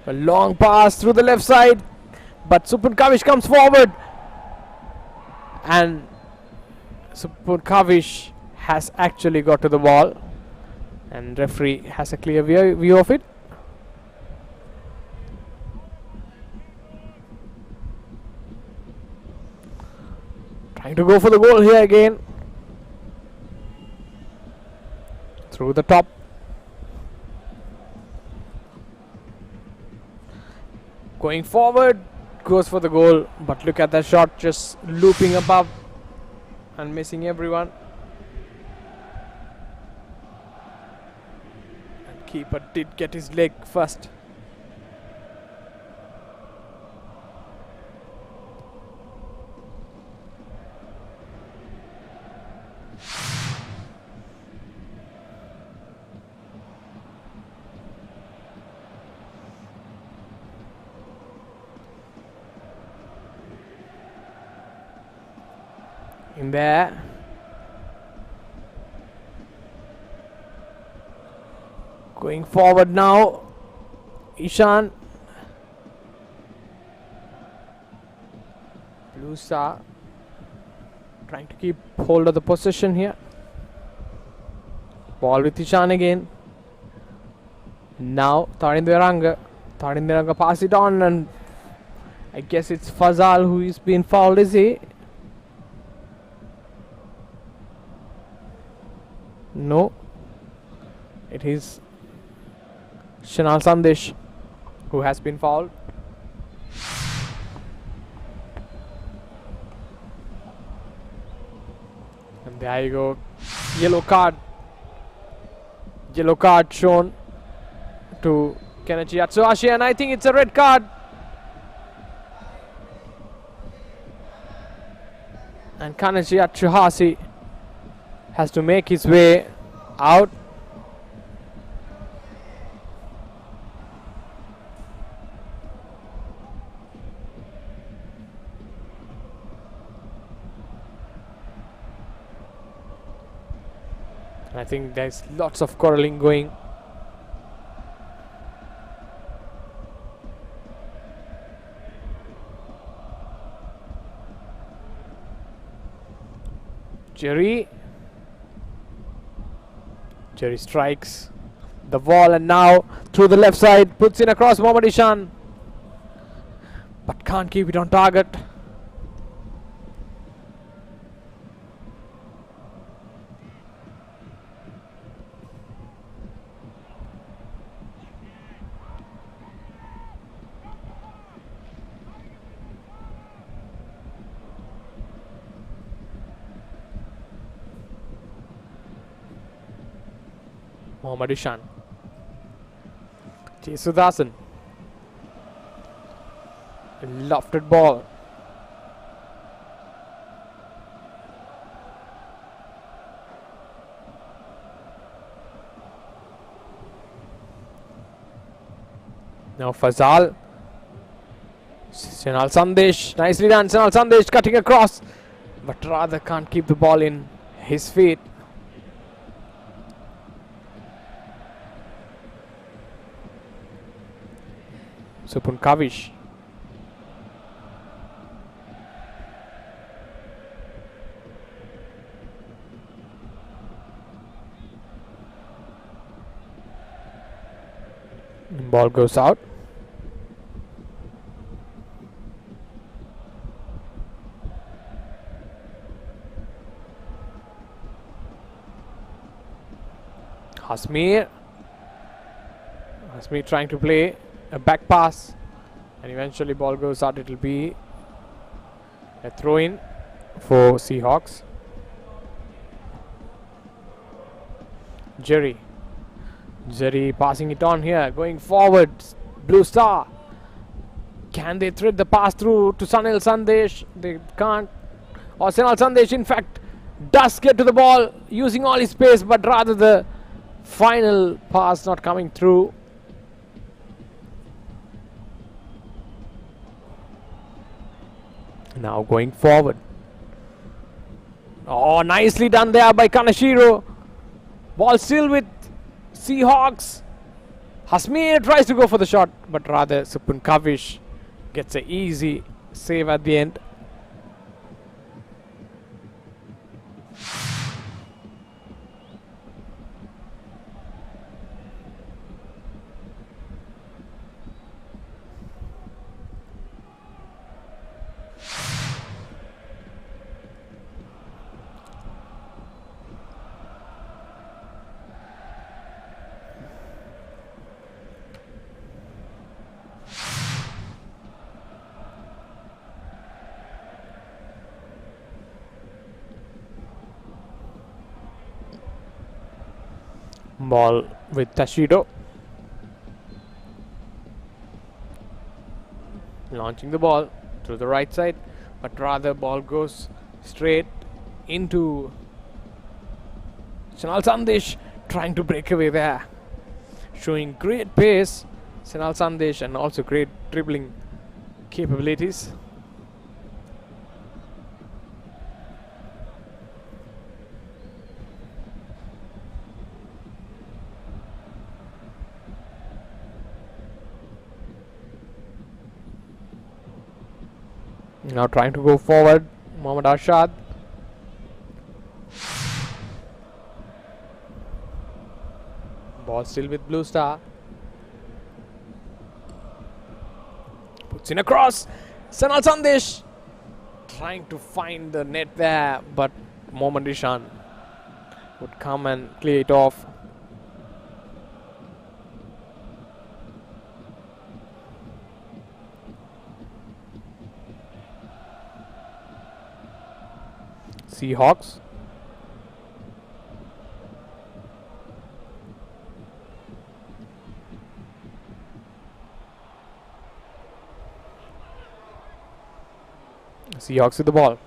A long pass through the left side, but Supan Kavish comes forward, and Supan Kavish has actually got to the ball, and referee has a clear view of it. Trying to go for the goal here again. Through the top. Going forward, goes for the goal, but look at that shot, just looping above and missing everyone. And keeper did get his leg first. In there, going forward now, Ishan. Blue Star trying to keep hold of the possession here. Ball with Ishan again. Now Tarinderanga pass it on, and I guess it's Fazal who is being fouled, is he? No, it is Shanal Sandesh who has been fouled. And there you go, yellow card shown to Kenichi Atsuhashi, and I think it's a red card. And Kenichi Atsuhashi has to make his way out. I think there's lots of quarreling going. Jerry strikes the wall, and now through the left side, puts in across Mohammad Ishan, but can't keep it on target. Mohammad Ishan. Jesudasan. Lofted ball. Now Fazal. Shanal Sandesh. Nicely done. Shanal Sandesh cutting across, but rather can't keep the ball in his feet. Supun Kavish. Ball goes out. Hasmir trying to play a back pass, and eventually ball goes out. It will be a throw in for Seahawks. Jerry passing it on here, going forward. Blue Star, can they thread the pass through to Sanil Sandesh? They can't. Or Sanil Sandesh in fact does get to the ball using all his space, but rather the final pass not coming through. Now going forward. Oh, nicely done there by Kanashiro. Ball still with Seahawks. Hasmir tries to go for the shot, but rather Supun Kavish gets an easy save at the end. Ball with Tashido. Launching the ball through the right side, but rather ball goes straight into Sanal Sandesh, trying to break away there. Showing great pace, Sanal Sandesh, and also great dribbling capabilities. Now trying to go forward, Mohammad Arshad. Ball still with Blue Star. Puts in a cross. Sanal Sandesh trying to find the net there, but Mohammad Ishan would come and clear it off. Seahawks. Seahawks with the ball.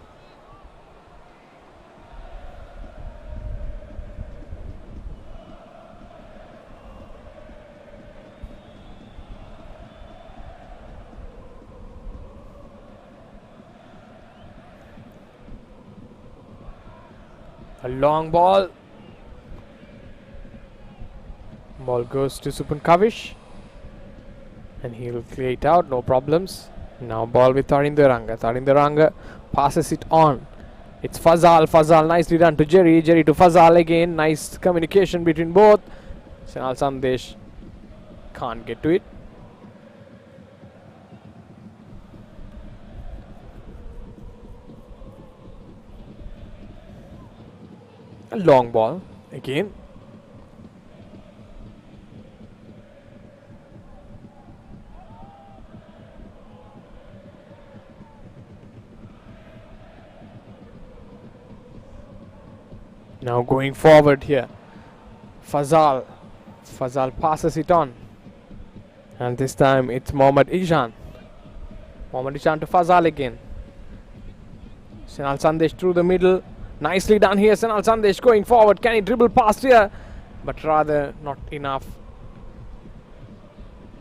A long ball. Ball goes to Supun Kavish, and he'll clear it out, no problems. Now ball with Tarindaranga. Tarindaranga passes it on. It's Fazal. Fazal nicely done to Jerry. Jerry to Fazal again. Nice communication between both. Sanal Sandesh can't get to it. A long ball again. Now going forward here. Fazal passes it on. And this time it's Mohammad Ishan. Mohammad Ishan to Fazal again. Sanal Sandesh through the middle. Nicely done here. Sanal Sandesh going forward. Can he dribble past here? But rather not enough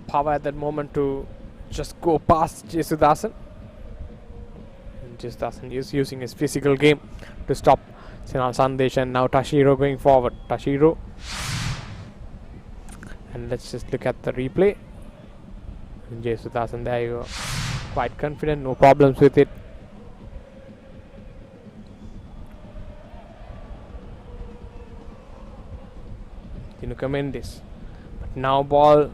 power at that moment to just go past Jesudasan. Jesudasan is using his physical game to stop Sanal Sandesh, and now Tashiro going forward. Tashiro. And let's just look at the replay. Jesuthasan, there you go. Quite confident, no problems with it. Tinuka Mendes. But now ball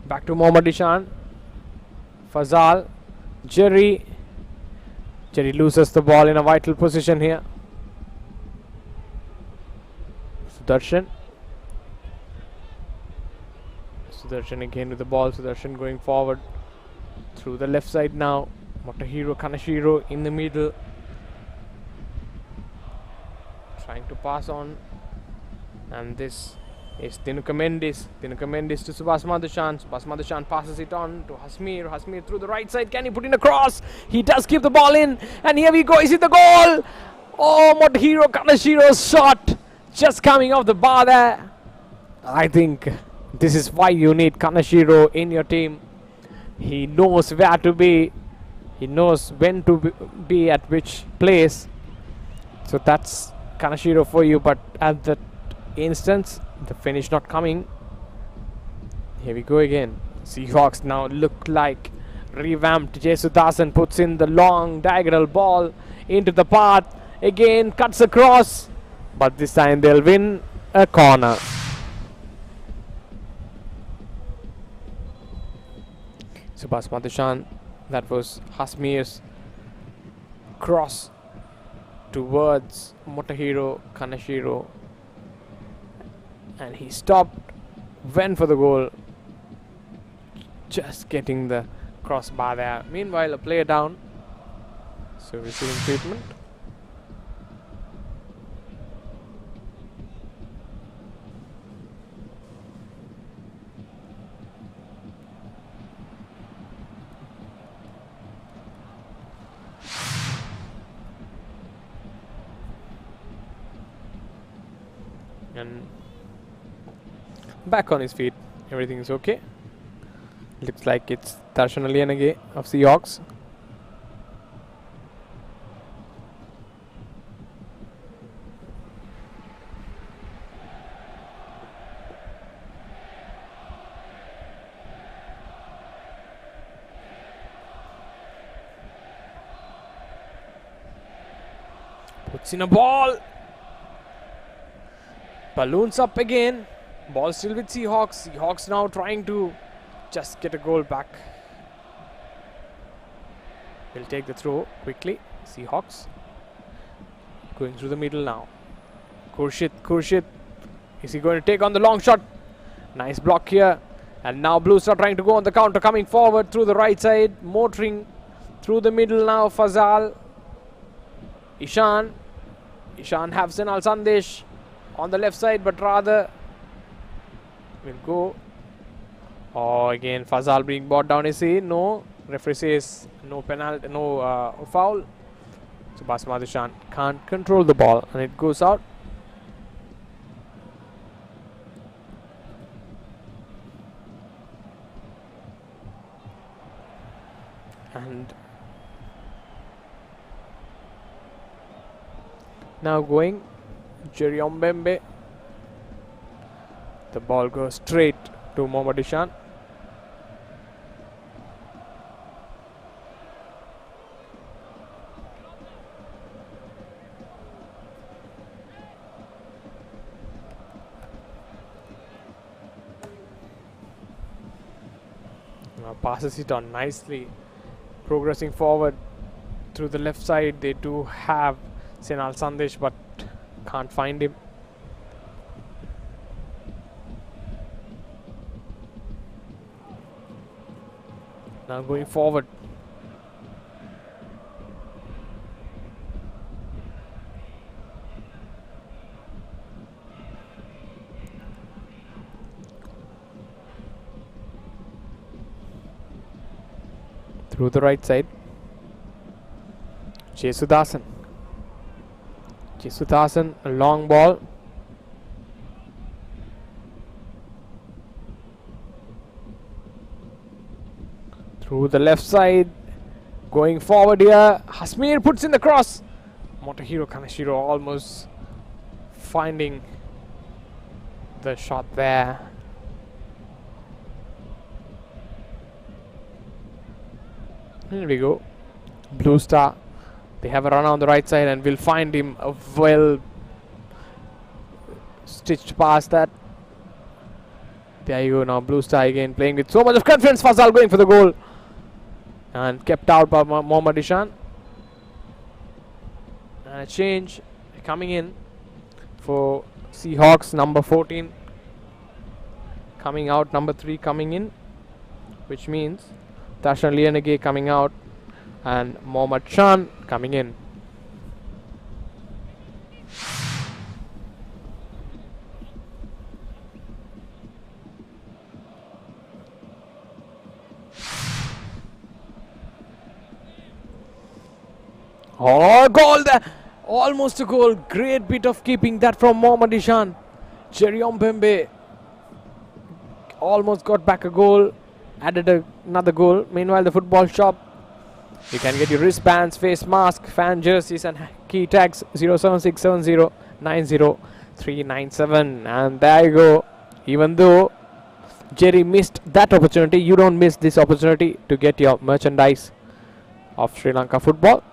back to Mohammad Ishan. Fazal. Jerry. Jerry loses the ball in a vital position here. Sudarshan. Sudarshan again with the ball. Sudarshan going forward through the left side now. Motohiro Kaneshiro in the middle. Trying to pass on. And this is Tinuka Mendes. Tinuka Mendes to Subhas Madhushan. Subhas Madhushan passes it on to Hasmir. Hasmir through the right side. Can he put in a cross? He does keep the ball in. And here we go. Is it the goal? Oh, Motohiro Kaneshiro's shot. Just coming off the bar there. I think this is why you need Kaneshiro in your team. He knows where to be. He knows when to be at which place. So that's Kaneshiro for you. But at that instance, the finish not coming. Here we go again. Seahawks now look like revamped. Jesuthasan puts in the long diagonal ball into the path. Again cuts across. But this time they'll win a corner. Subhas Madhushan. That was Hasmir's cross towards Motohiro Kaneshiro. And he stopped, went for the goal, just getting the crossbar there. Meanwhile, a player down, so receiving treatment. And back on his feet, everything is okay. Looks like it's Darshan Aliyanage of Seahawks. Puts in a ball. Balloons up again. Ball still with Seahawks. Seahawks now trying to just get a goal back. They'll take the throw quickly. Seahawks going through the middle now. Khurshid. Is he going to take on the long shot? Nice block here. And now Blues are trying to go on the counter, coming forward through the right side. Motoring through the middle now. Fazal. Ishan have Senal Sandesh on the left side, but rather will go. Oh, again Fazal being brought down. Is he? No. Referee says no penalty, no foul. So Subhas Madhushan can't control the ball and it goes out. And now going Jerry Ombembe. The ball goes straight to Mohammad Ishan. Now passes it on nicely, progressing forward through the left side. They do have Senal Sandesh, but can't find him. Now going forward. Through the right side. Jesuthasan, a long ball. Through the left side, going forward here. Hasmir puts in the cross. Motohiro Kaneshiro almost finding the shot there. Here we go. Blue Star. They have a run on the right side and will find him a well stitched past that. There you go now. Blue Star again playing with so much of confidence. Fazal going for the goal. And kept out by Mohammad Ishan. And a change coming in for Seahawks. Number 14 coming out. Number 3 coming in. Which means Tashan Lianage coming out. And Mohammad Shan coming in. Oh, goal there! Almost a goal. Great bit of keeping that from Mohammad Ishan. Jerry Ompembe almost got back a goal. Added another goal. Meanwhile, the football shop. You can get your wristbands, face mask, fan jerseys and key tags 07670903997. And there you go. Even though Jerry missed that opportunity, you don't miss this opportunity to get your merchandise of Sri Lanka football.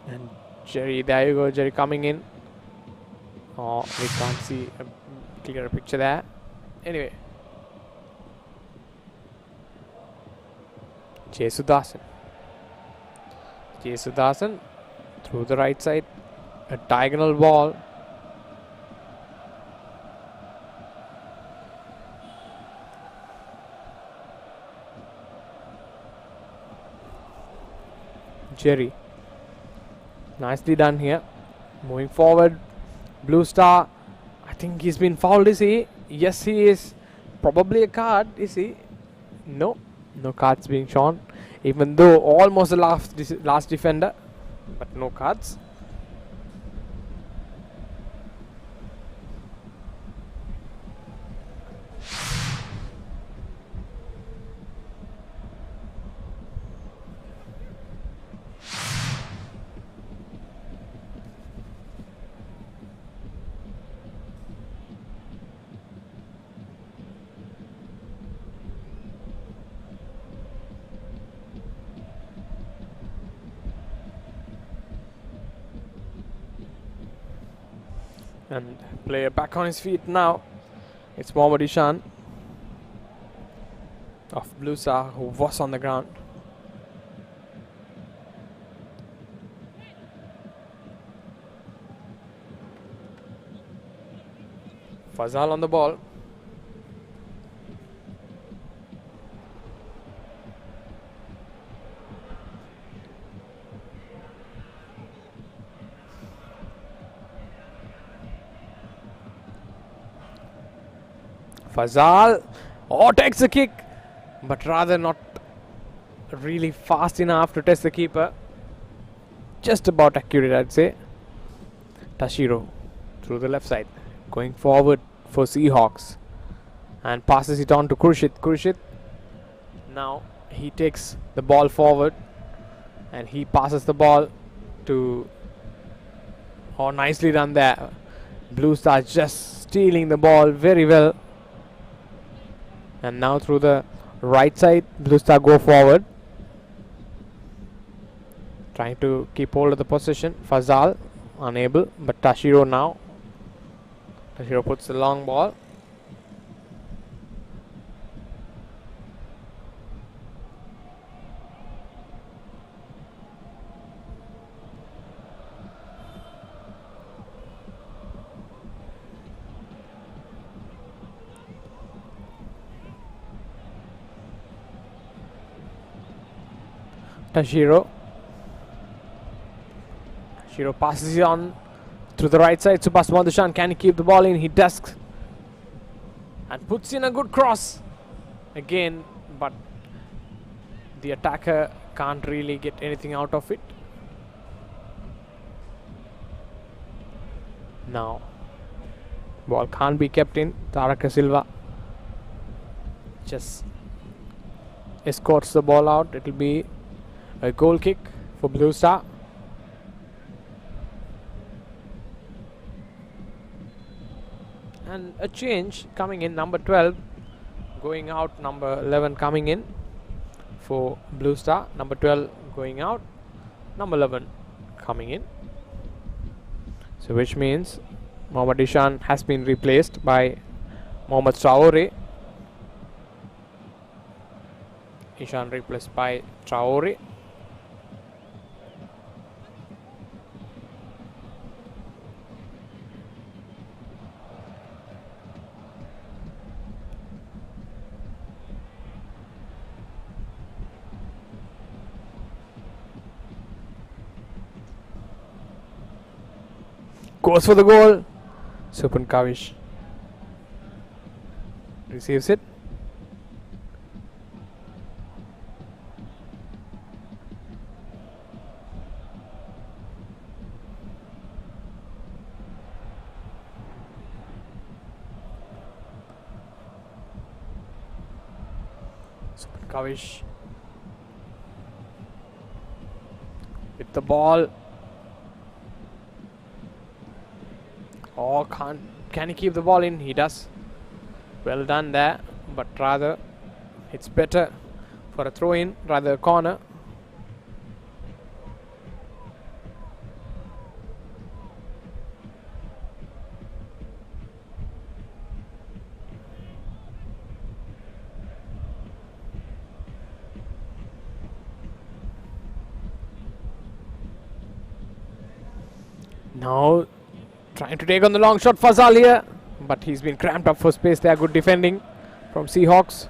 And Jerry, there you go, Jerry coming in. Oh, we can't see a clearer picture there. Anyway. Jesudasan through the right side, a diagonal ball. Jerry, nicely done here. Moving forward, Blue Star. I think he's been fouled, is he? Yes, he is. Probably a card, is he? No. No cards being shown, even though almost the last defender, but no cards. And player back on his feet now. It's Mohammad Ishan of Blue Star who was on the ground. Fazal on the ball. Fazal, takes a kick, but rather not really fast enough to test the keeper. Just about accurate, I'd say. Tashiro through the left side, going forward for Seahawks, and passes it on to Khurshid. Khurshid, now he takes the ball forward, and he passes the ball to. Oh, nicely done there. Blue Star just stealing the ball very well. And now through the right side, Blue Star go forward, trying to keep hold of the possession. Fazal unable, but Tashiro now. Tashiro puts the long ball. Tashiro passes it on through the right side. Subhas Madushan, can he keep the ball in? He does. And puts in a good cross again, but the attacker can't really get anything out of it. Now, ball can't be kept in. Taraka Silva just escorts the ball out. It will be a goal kick for Blue Star. And a change coming in, number 12 going out, number 11 coming in. for Blue Star. Number 12 going out. Number 11 coming in. So which means Mohammad Ishan has been replaced by Mohammad Traore. Ishan replaced by Traore. Goes for the goal. Supan Kavish receives it. Supan Kavish with the ball. Oh, can he keep the ball in? He does. Well done there, but rather it's better for a throw in rather a corner. Now trying to take on the long shot, Fazal here, but he's been cramped up for space there. Good defending from Seahawks.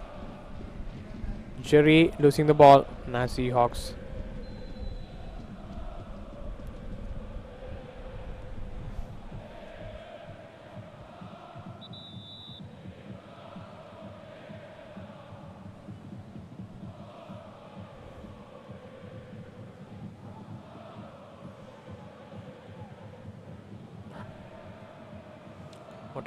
Jerry losing the ball. Now Seahawks.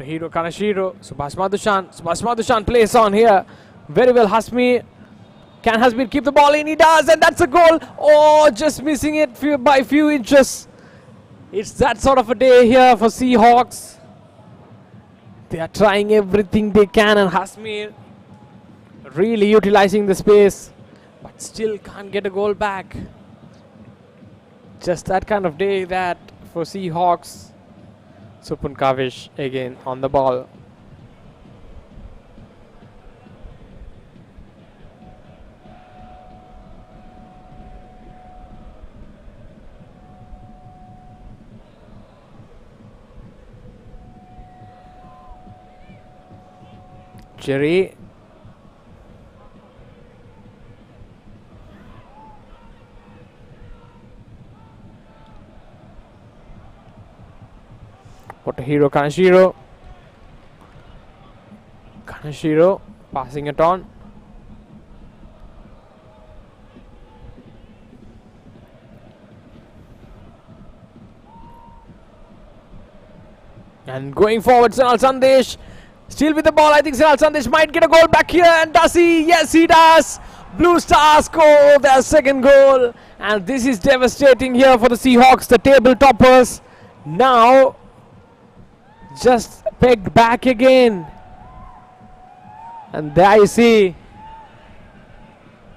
Hero Kanashiro, Subhash Madushan plays on here. Very well, Hasmi. Can Hasmi keep the ball in? He does, and that's a goal. Oh, just missing it by a few inches. It's that sort of a day here for Seahawks. They are trying everything they can, and Hasmi really utilizing the space, but still can't get a goal back. Just that kind of day that for Seahawks. Supun Kavish again on the ball. Jerry. Hero Kanashiro. Kanashiro passing it on. And going forward, Sanal Sandesh. Still with the ball. I think Sanal Sandesh might get a goal back here. And does he? Yes, he does. Blue Stars score their second goal. And this is devastating here for the Seahawks, the table toppers. Now just pegged back again, and there you see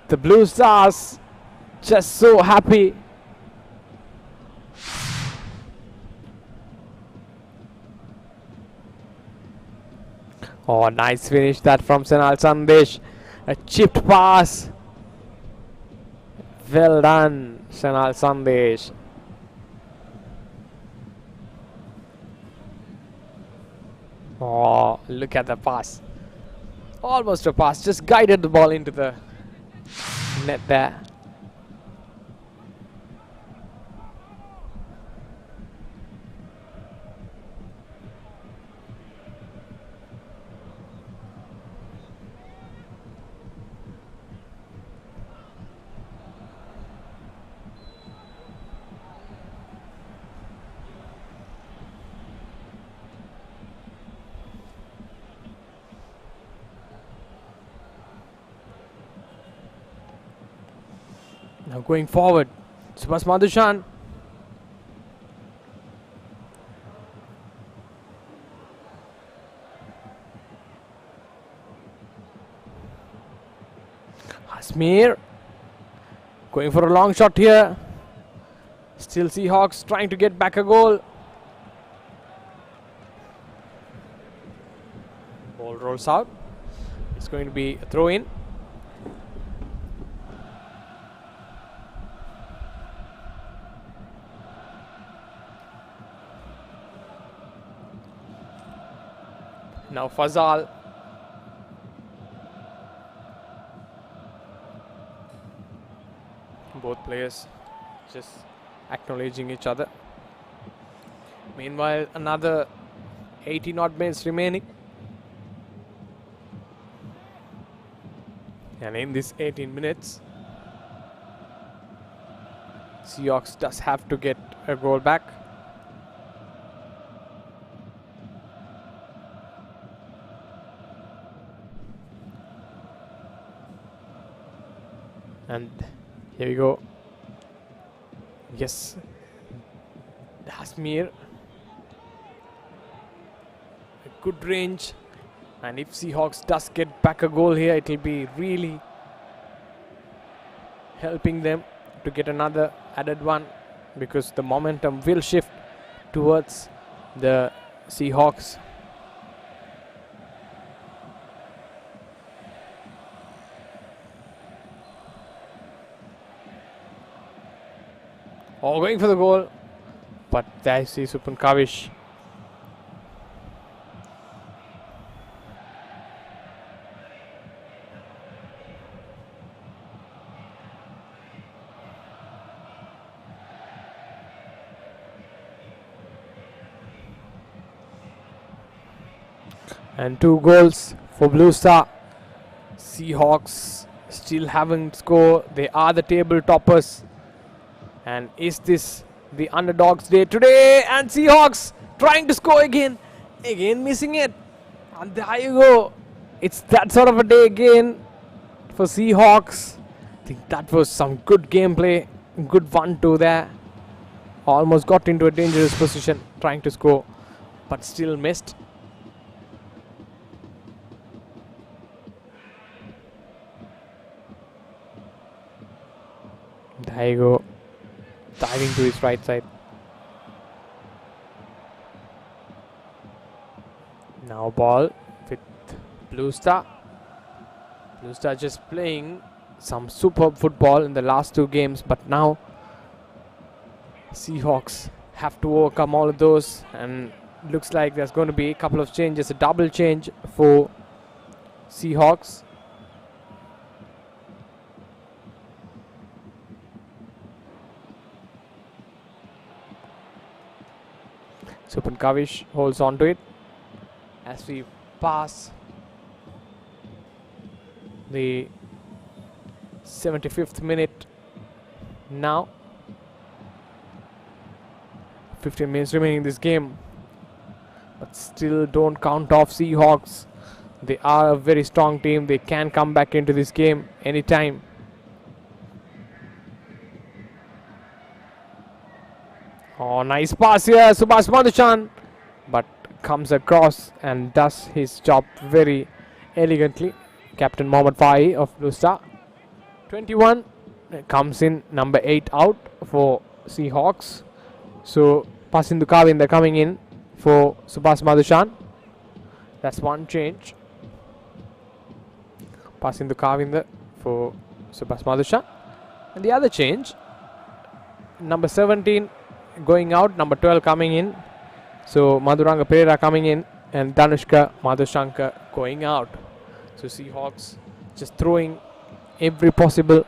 the Blue Stars just so happy. Oh, nice finish that from Sanal Sandesh. A chipped pass. Well done, Sanal Sandesh. Oh, look at the pass. Almost a pass. Just guided the ball into the net there. Now going forward, Subhash Madushan. Hasmir Going for a long shot here. Still Seahawks trying to get back a goal. Ball rolls out. It's going to be a throw in. Now Fazal. Both players just acknowledging each other. Meanwhile, another 18 odd minutes remaining. And in this 18 minutes, Seahawks does have to get a goal back. And here we go. Yes, Hasmir. A good range. And if Seahawks does get back a goal here, it will be really helping them to get another added one, because the momentum will shift towards the Seahawks. All going for the goal, but there I see Supan Kavish. And 2 goals for Blue Star. Seahawks still haven't scored. They are the table toppers. And is this the underdogs' day today? And Seahawks trying to score again. Again missing it. And there you go. It's that sort of a day again for Seahawks. I think that was some good gameplay. Good 1-2 there. Almost got into a dangerous position trying to score, but still missed. There you go. Diving to his right side. Now ball with Blue Star. Blue Star just playing some superb football in the last 2 games, but now Seahawks have to overcome all of those, and looks like there's going to be a couple of changes, a double change for Seahawks. Supan Kavish holds on to it as we pass the 75th minute now. 15 minutes remaining in this game, but still don't count off Seahawks. They are a very strong team. They can come back into this game anytime. Oh, nice pass here, Subhash Madhuchan, but comes across and does his job very elegantly. Captain Mohammad Fahi of Blue Star. 21 comes in, number 8 out for Seahawks. So Pasindu Kavinder coming in for Subhash Madhuchan. That's one change. Pasindu Kavinder for Subhash Madhuchan. And the other change, number 17 going out, number 12 coming in. So Madhuranga Pereira coming in and Danushka Madhushankar going out. So Seahawks just throwing every possible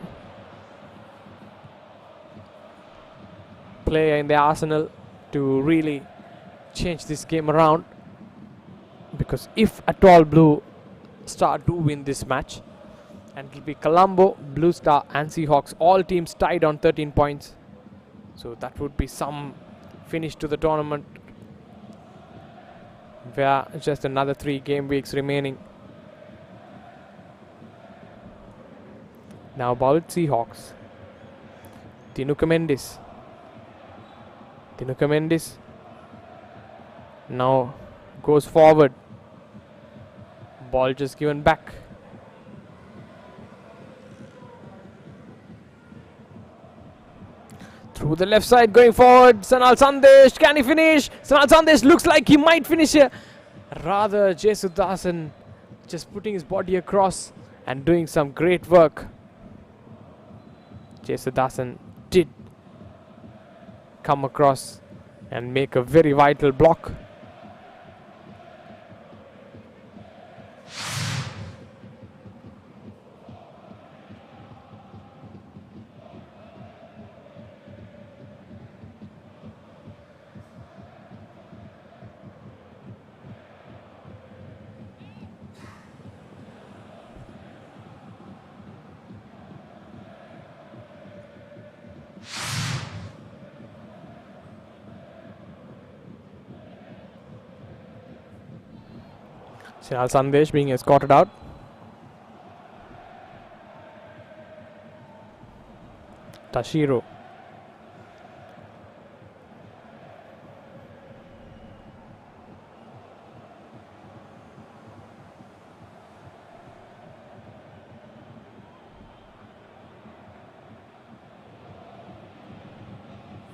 player in their arsenal to really change this game around, because if at all Blue Star do win this match, and it will be Colombo, Blue Star and Seahawks, all teams tied on 13 points. So that would be some finish to the tournament, where just another 3 game weeks remaining. Now ball with Seahawks. Tinuka Mendes. Tinuka Mendes now goes forward. Ball just given back. Through the left side, going forward. Sanal Sandesh, can he finish? Sanal Sandesh looks like he might finish here. Rather, Jesudasan just putting his body across and doing some great work. Jesudasan did come across and make a very vital block. Sanal Sandesh being escorted out. Tashiro.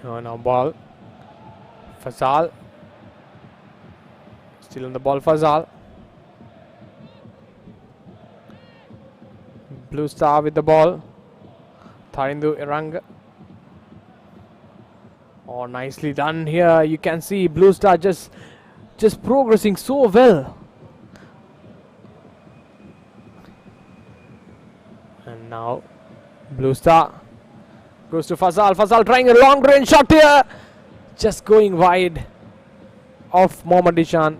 Now ball. Fazal. Still on the ball, Fazal. Blue Star with the ball. Tharindu Iranga. Oh, nicely done here. You can see Blue Star just progressing so well. And now Blue Star goes to Fazal. Fazal trying a long range shot here. Just going wide of Mohammad Ishan.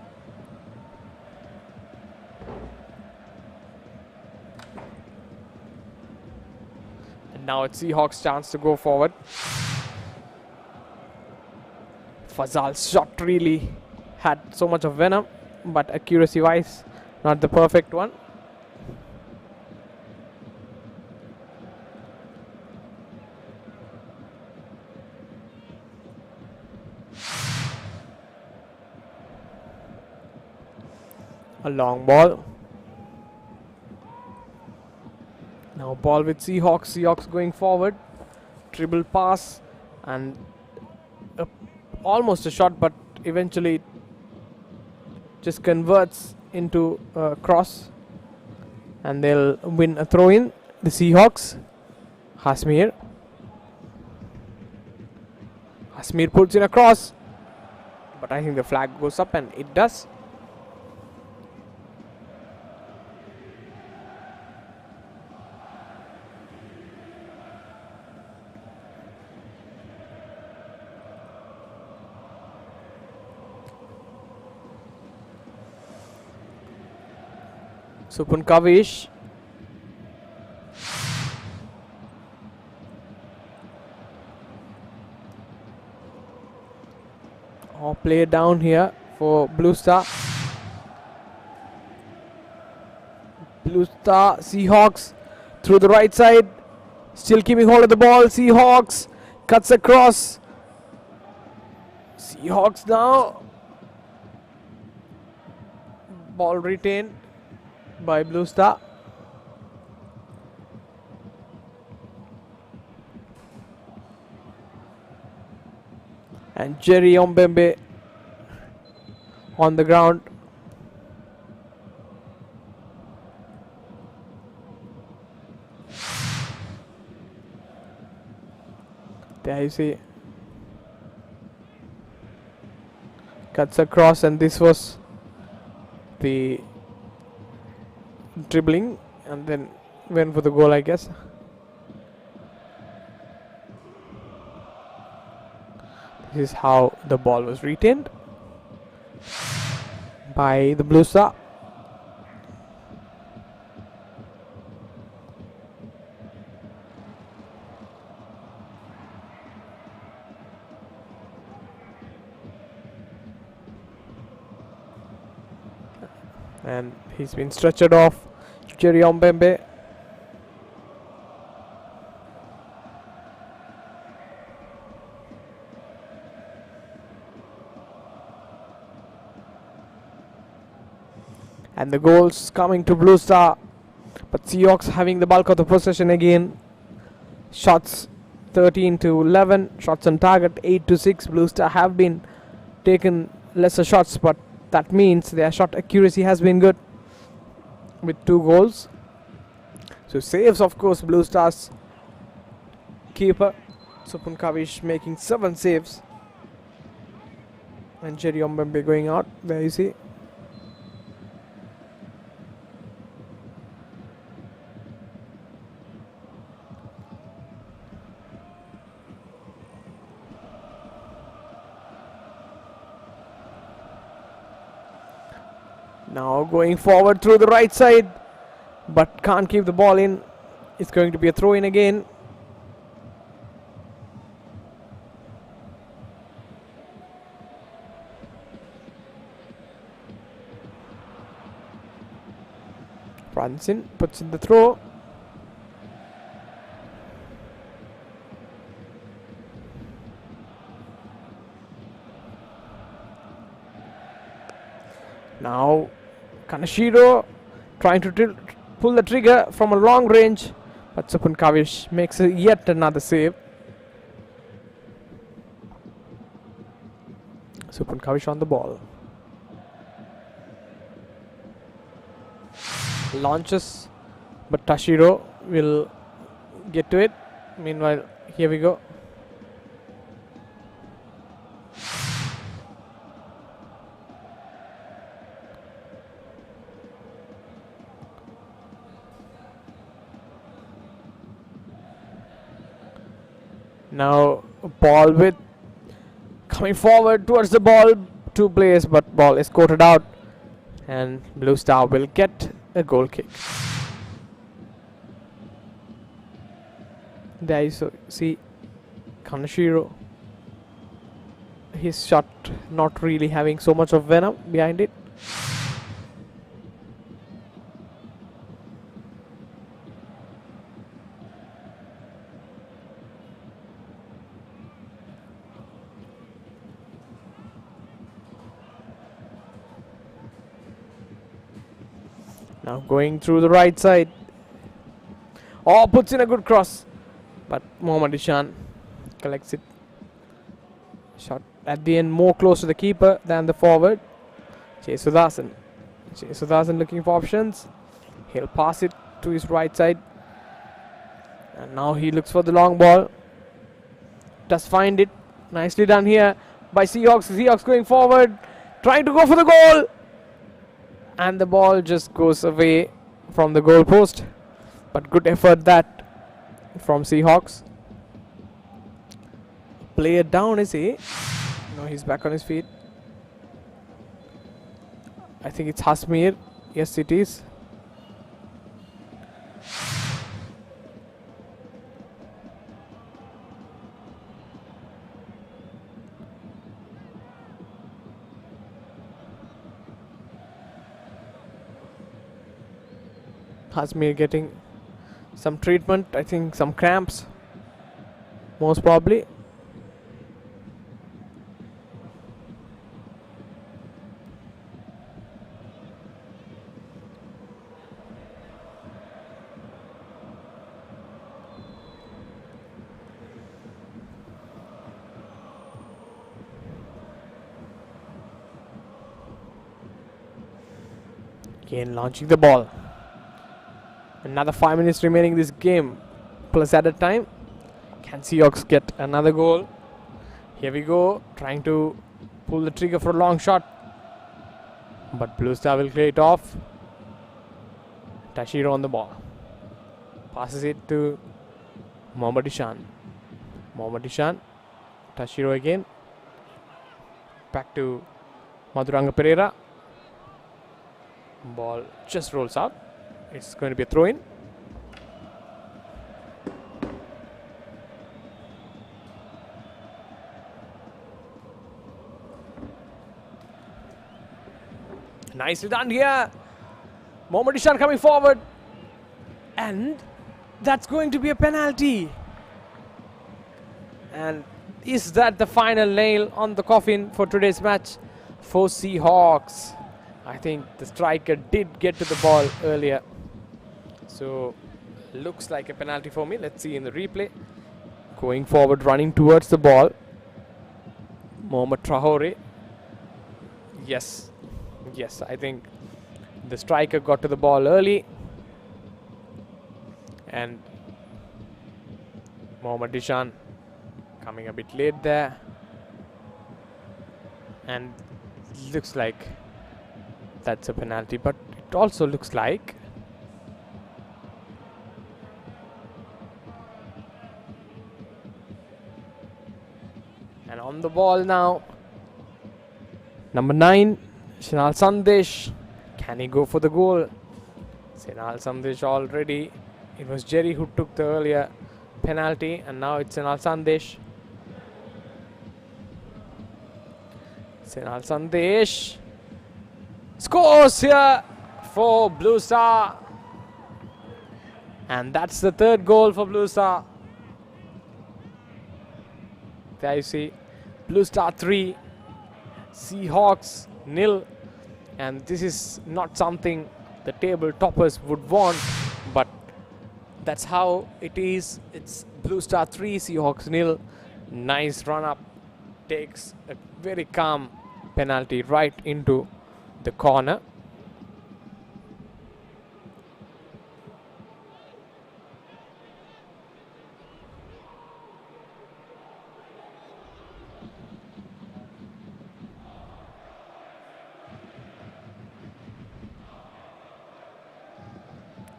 Now it's Seahawks' chance to go forward. Fazal's shot really had so much of venom, but accuracy-wise, not the perfect one. A long ball. Now ball with Seahawks. Seahawks going forward. Dribble pass and almost a shot, but eventually just converts into a cross, and they'll win a throw in. The Seahawks. Hasmir puts in a cross, but I think the flag goes up, and it does. Supun Kavish. Oh, play down here for Blue Star. Blue Star, Seahawks through the right side. Still keeping hold of the ball. Seahawks cuts across. Seahawks now. Ball retained by Blue Star. And Jerry Ombembe on the ground. There you see. Cuts across, and this was the dribbling, and then went for the goal, I guess. This is how the ball was retained by the Blue Star. And he's been stretchered off. Jerry Ombembe. And the goals coming to Blue Star, but Seahawks having the bulk of the possession again. Shots 13 to 11. Shots on target 8 to 6. Blue Star have been taken lesser shots, but that means their shot accuracy has been good with 2 goals. So saves, of course, Blue Stars keeper Supun Kavish making 7 saves. And Jerry Ombembe going out. There you see. Now going forward through the right side, but can't keep the ball in. It's going to be a throw in again. Runs in, puts in the throw. Now Kaneshiro trying to pull the trigger from a long range, but Supun Kavish makes yet another save. Supun Kavish on the ball. Launches, but Tashiro will get to it. Meanwhile, here we go. Now ball with coming forward towards the ball, 2 players, but ball is courted out, and Blue Star will get a goal kick. There you see Kaneshiro. His shot not really having so much of venom behind it. Now going through the right side. Oh, puts in a good cross. But Mohammad Ishan collects it. Shot at the end more close to the keeper than the forward. Jay Sudasan looking for options. He'll pass it to his right side. And now he looks for the long ball. Does find it. Nicely done here by Seahawks. Seahawks going forward. Trying to go for the goal. And the ball just goes away from the goal post. But good effort that from Seahawks. Player down, is he? No, he's back on his feet. I think it's Hasmir. Yes, it is. Hasmir getting some treatment, I think some cramps, most probably. Again launching the ball. Another 5 minutes remaining this game, plus added time. Can Seahawks get another goal? Here we go, trying to pull the trigger for a long shot. But Blue Star will clear it off. Tashiro on the ball. Passes it to Mohammad Ishan. Mohammad Ishan. Tashiro again. Back to Madhuranga Pereira. Ball just rolls out. It's going to be a throw-in. Nicely done here. Mohammad Ishan coming forward. And that's going to be a penalty. And is that the final nail on the coffin for today's match for Seahawks? I think the striker did get to the ball earlier. So, looks like a penalty for me. Let's see in the replay. Going forward, running towards the ball. Mohamed Traore. Yes. Yes, I think the striker got to the ball early. And Mohamed Dishan coming a bit late there. And looks like that's a penalty, but it also looks like and on the ball now, number 9, Shinal Sandesh. Can he go for the goal? Shinal Sandesh already. It was Jerry who took the earlier penalty, and now it's Shinal Sandesh. Shinal Sandesh scores here for Blue Star. And that's the third goal for Blue Star. There you see, Blue Star 3, Seahawks 0. And this is not something the table toppers would want, but that's how it is. It's Blue Star 3, Seahawks 0. Nice run up. Takes a very calm penalty right into the corner.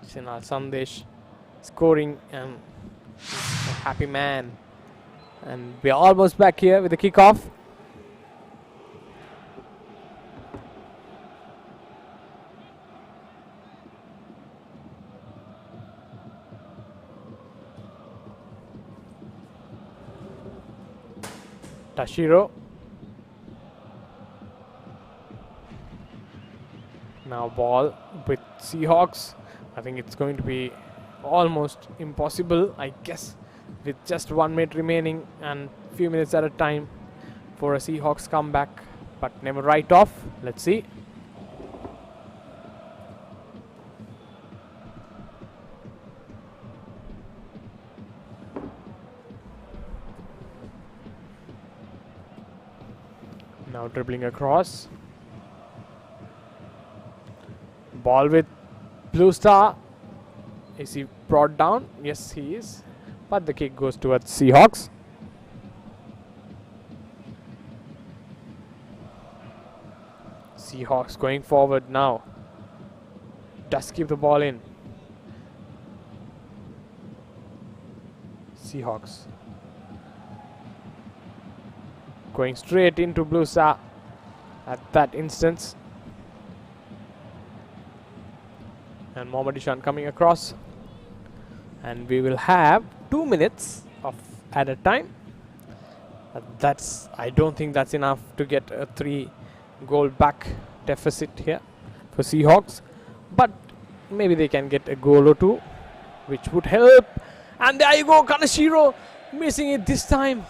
Shinal Sandesh scoring, and a happy man. And we are almost back here with the kickoff. Tashiro. Now ball with Seahawks. I think it's going to be almost impossible, I guess, with just 1 minute remaining and few minutes at a time for a Seahawks comeback, but never write off. Let's see. Now dribbling across. Ball with Blue Star. Is he brought down? Yes, he is. But the kick goes towards Seahawks. Seahawks going forward now. Does keep the ball in. Seahawks going straight into Blue Star at that instance. And Mohamed Ishan coming across. And we will have 2 minutes of at a time. I don't think that's enough to get a 3-goal back deficit here for Seahawks. But maybe they can get a goal or two, which would help. And there you go, Kaneshiro missing it this time.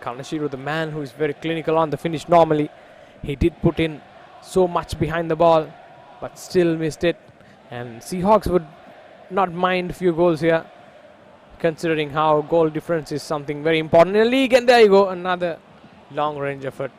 Kaneshiro, the man who is very clinical on the finish normally. He did put in so much behind the ball, but still missed it. And Seahawks would not mind a few goals here, considering how goal difference is something very important in the league. And there you go, another long range effort.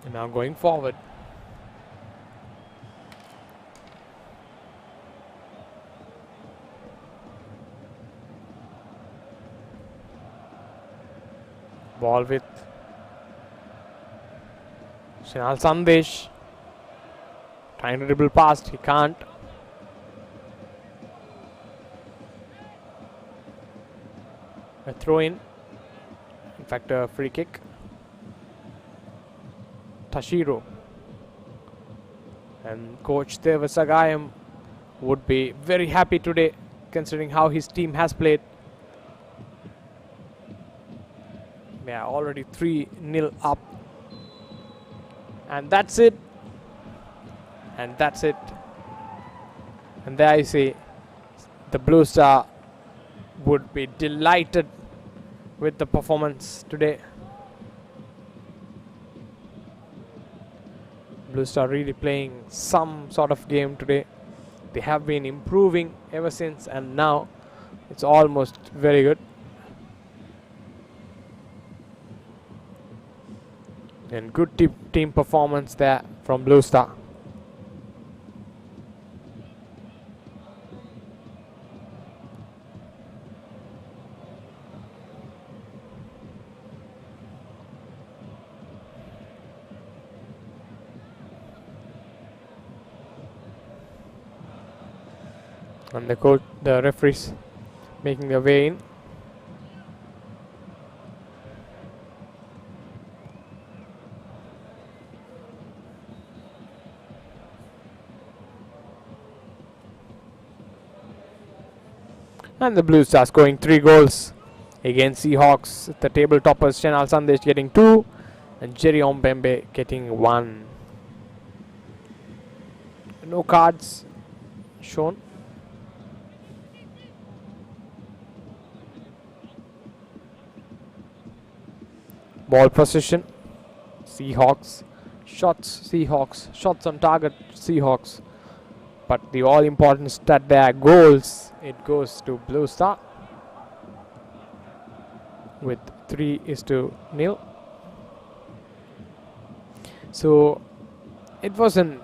And now going forward. Ball with Shinal Sandesh. Trying to dribble past, he can't. A throw in. In fact, a free kick. Tashiro. And coach Deva Sagayam would be very happy today considering how his team has played. They are already 3-0 up. And that's it. And that's it. And there you see the Blue Star would be delighted with the performance today. Blue Star really playing some sort of game today. They have been improving ever since, and now it's almost very good. And good team performance there from Blue Star. And the referees making their way in. And the Blue Stars scoring 3 goals against Seahawks. The table toppers Chenal Sandesh getting 2 and Jerry Ombembe getting 1. No cards shown. Ball possession, Seahawks. Shots on target, Seahawks. But the all-important stat there, goals, it goes to Blue Star with 3-0. So it was an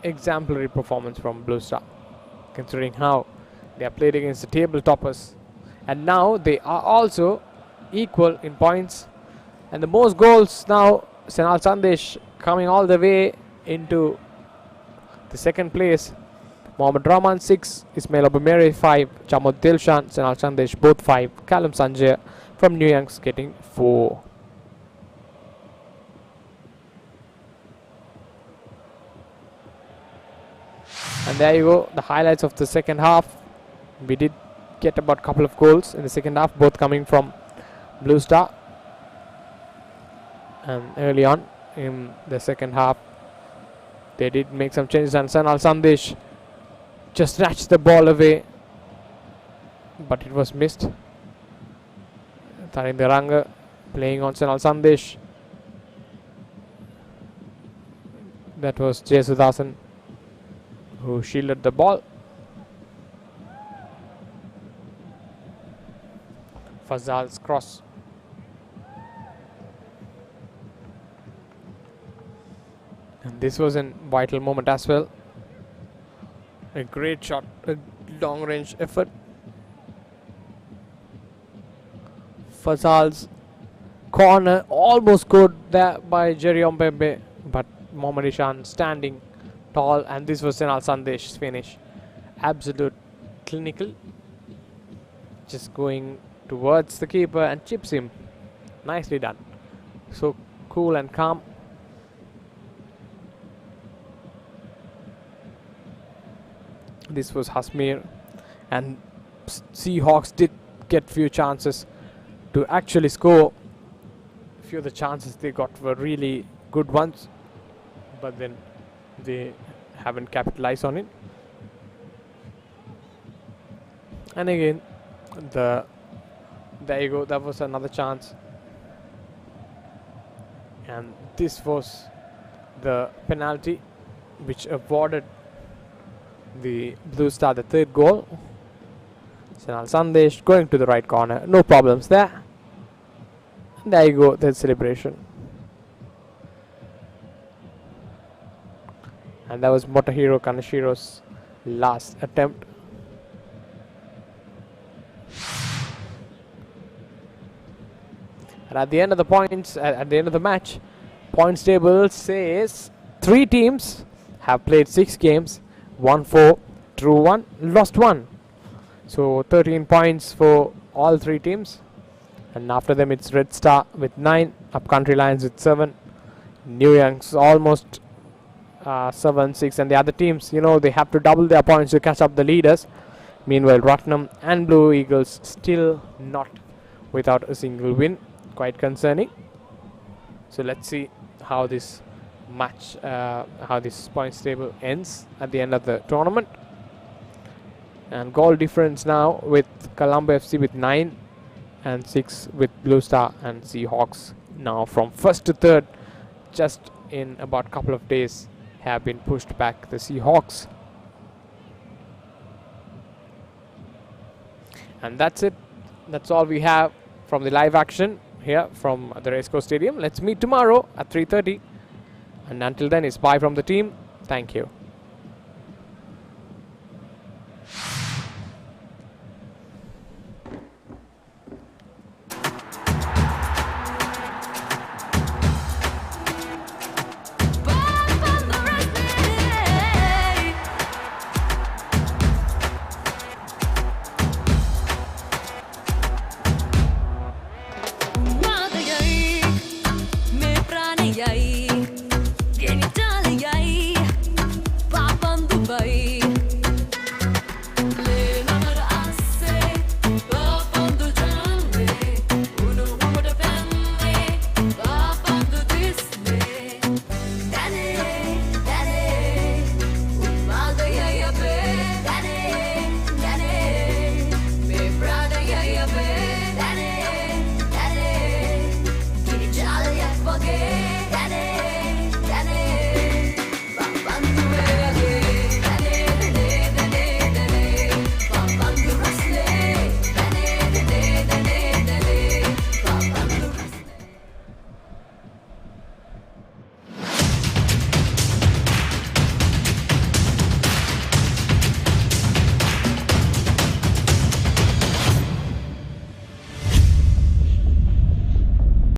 exemplary performance from Blue Star, considering how they are played against the table toppers. And now they are also equal in points, and the most goals now Chenal Sandesh coming all the way into the second place. Mohammad Rahman 6, Ismail Abumere 5, Chamud Dilshan, Chenal Sandesh both 5, Callum Sanjay from New Youngs getting 4. And there you go, the highlights of the second half. We did get about a couple of goals in the second half, both coming from Blue Star. And early on in the second half, they did make some changes, and Chenal Sandesh just snatched the ball away, but it was missed. Tarinder Ranga playing on Chenal Sandesh. That was Jay Sudasan who shielded the ball. Fazal's cross. And this was a vital moment as well. A great shot, a long range effort. Fazal's corner almost scored there by Jerry Ombembe, but Mohammad Ishan standing tall, and this was Chenal Sandesh's finish. Absolute clinical. Just going towards the keeper and chips him. Nicely done. So cool and calm. This was Hasmir, and Seahawks did get few chances to actually score. Few of the chances they got were really good ones, but then they haven't capitalized on it. And again, there you go, that was another chance. And this was the penalty which awarded the Blue Star the third goal. Chenal Sandesh going to the right corner, no problems there. And there you go, the celebration. And that was Motohiro Kanashiro's last attempt. And at the end of the points, at the end of the match, points table says 3 teams have played 6 games, won 4, drew 1, lost 1. So 13 points for all 3 teams. And after them it's Red Star with 9, Upcountry Lions with 7, New Young's almost 7-6, and the other teams, they have to double their points to catch up the leaders. Meanwhile, Ratnam and Blue Eagles still not without a single win. Quite concerning. So let's see how this match, how this points table ends at the end of the tournament. And goal difference now with Colombo FC with 9 and 6 with Blue Star and Seahawks. Now from first to third, just in about a couple of days, have been pushed back, the Seahawks. And that's it. That's all we have from the live action here from the Racecourse Stadium. Let's meet tomorrow at 3:30. And until then, it's bye from the team. Thank you.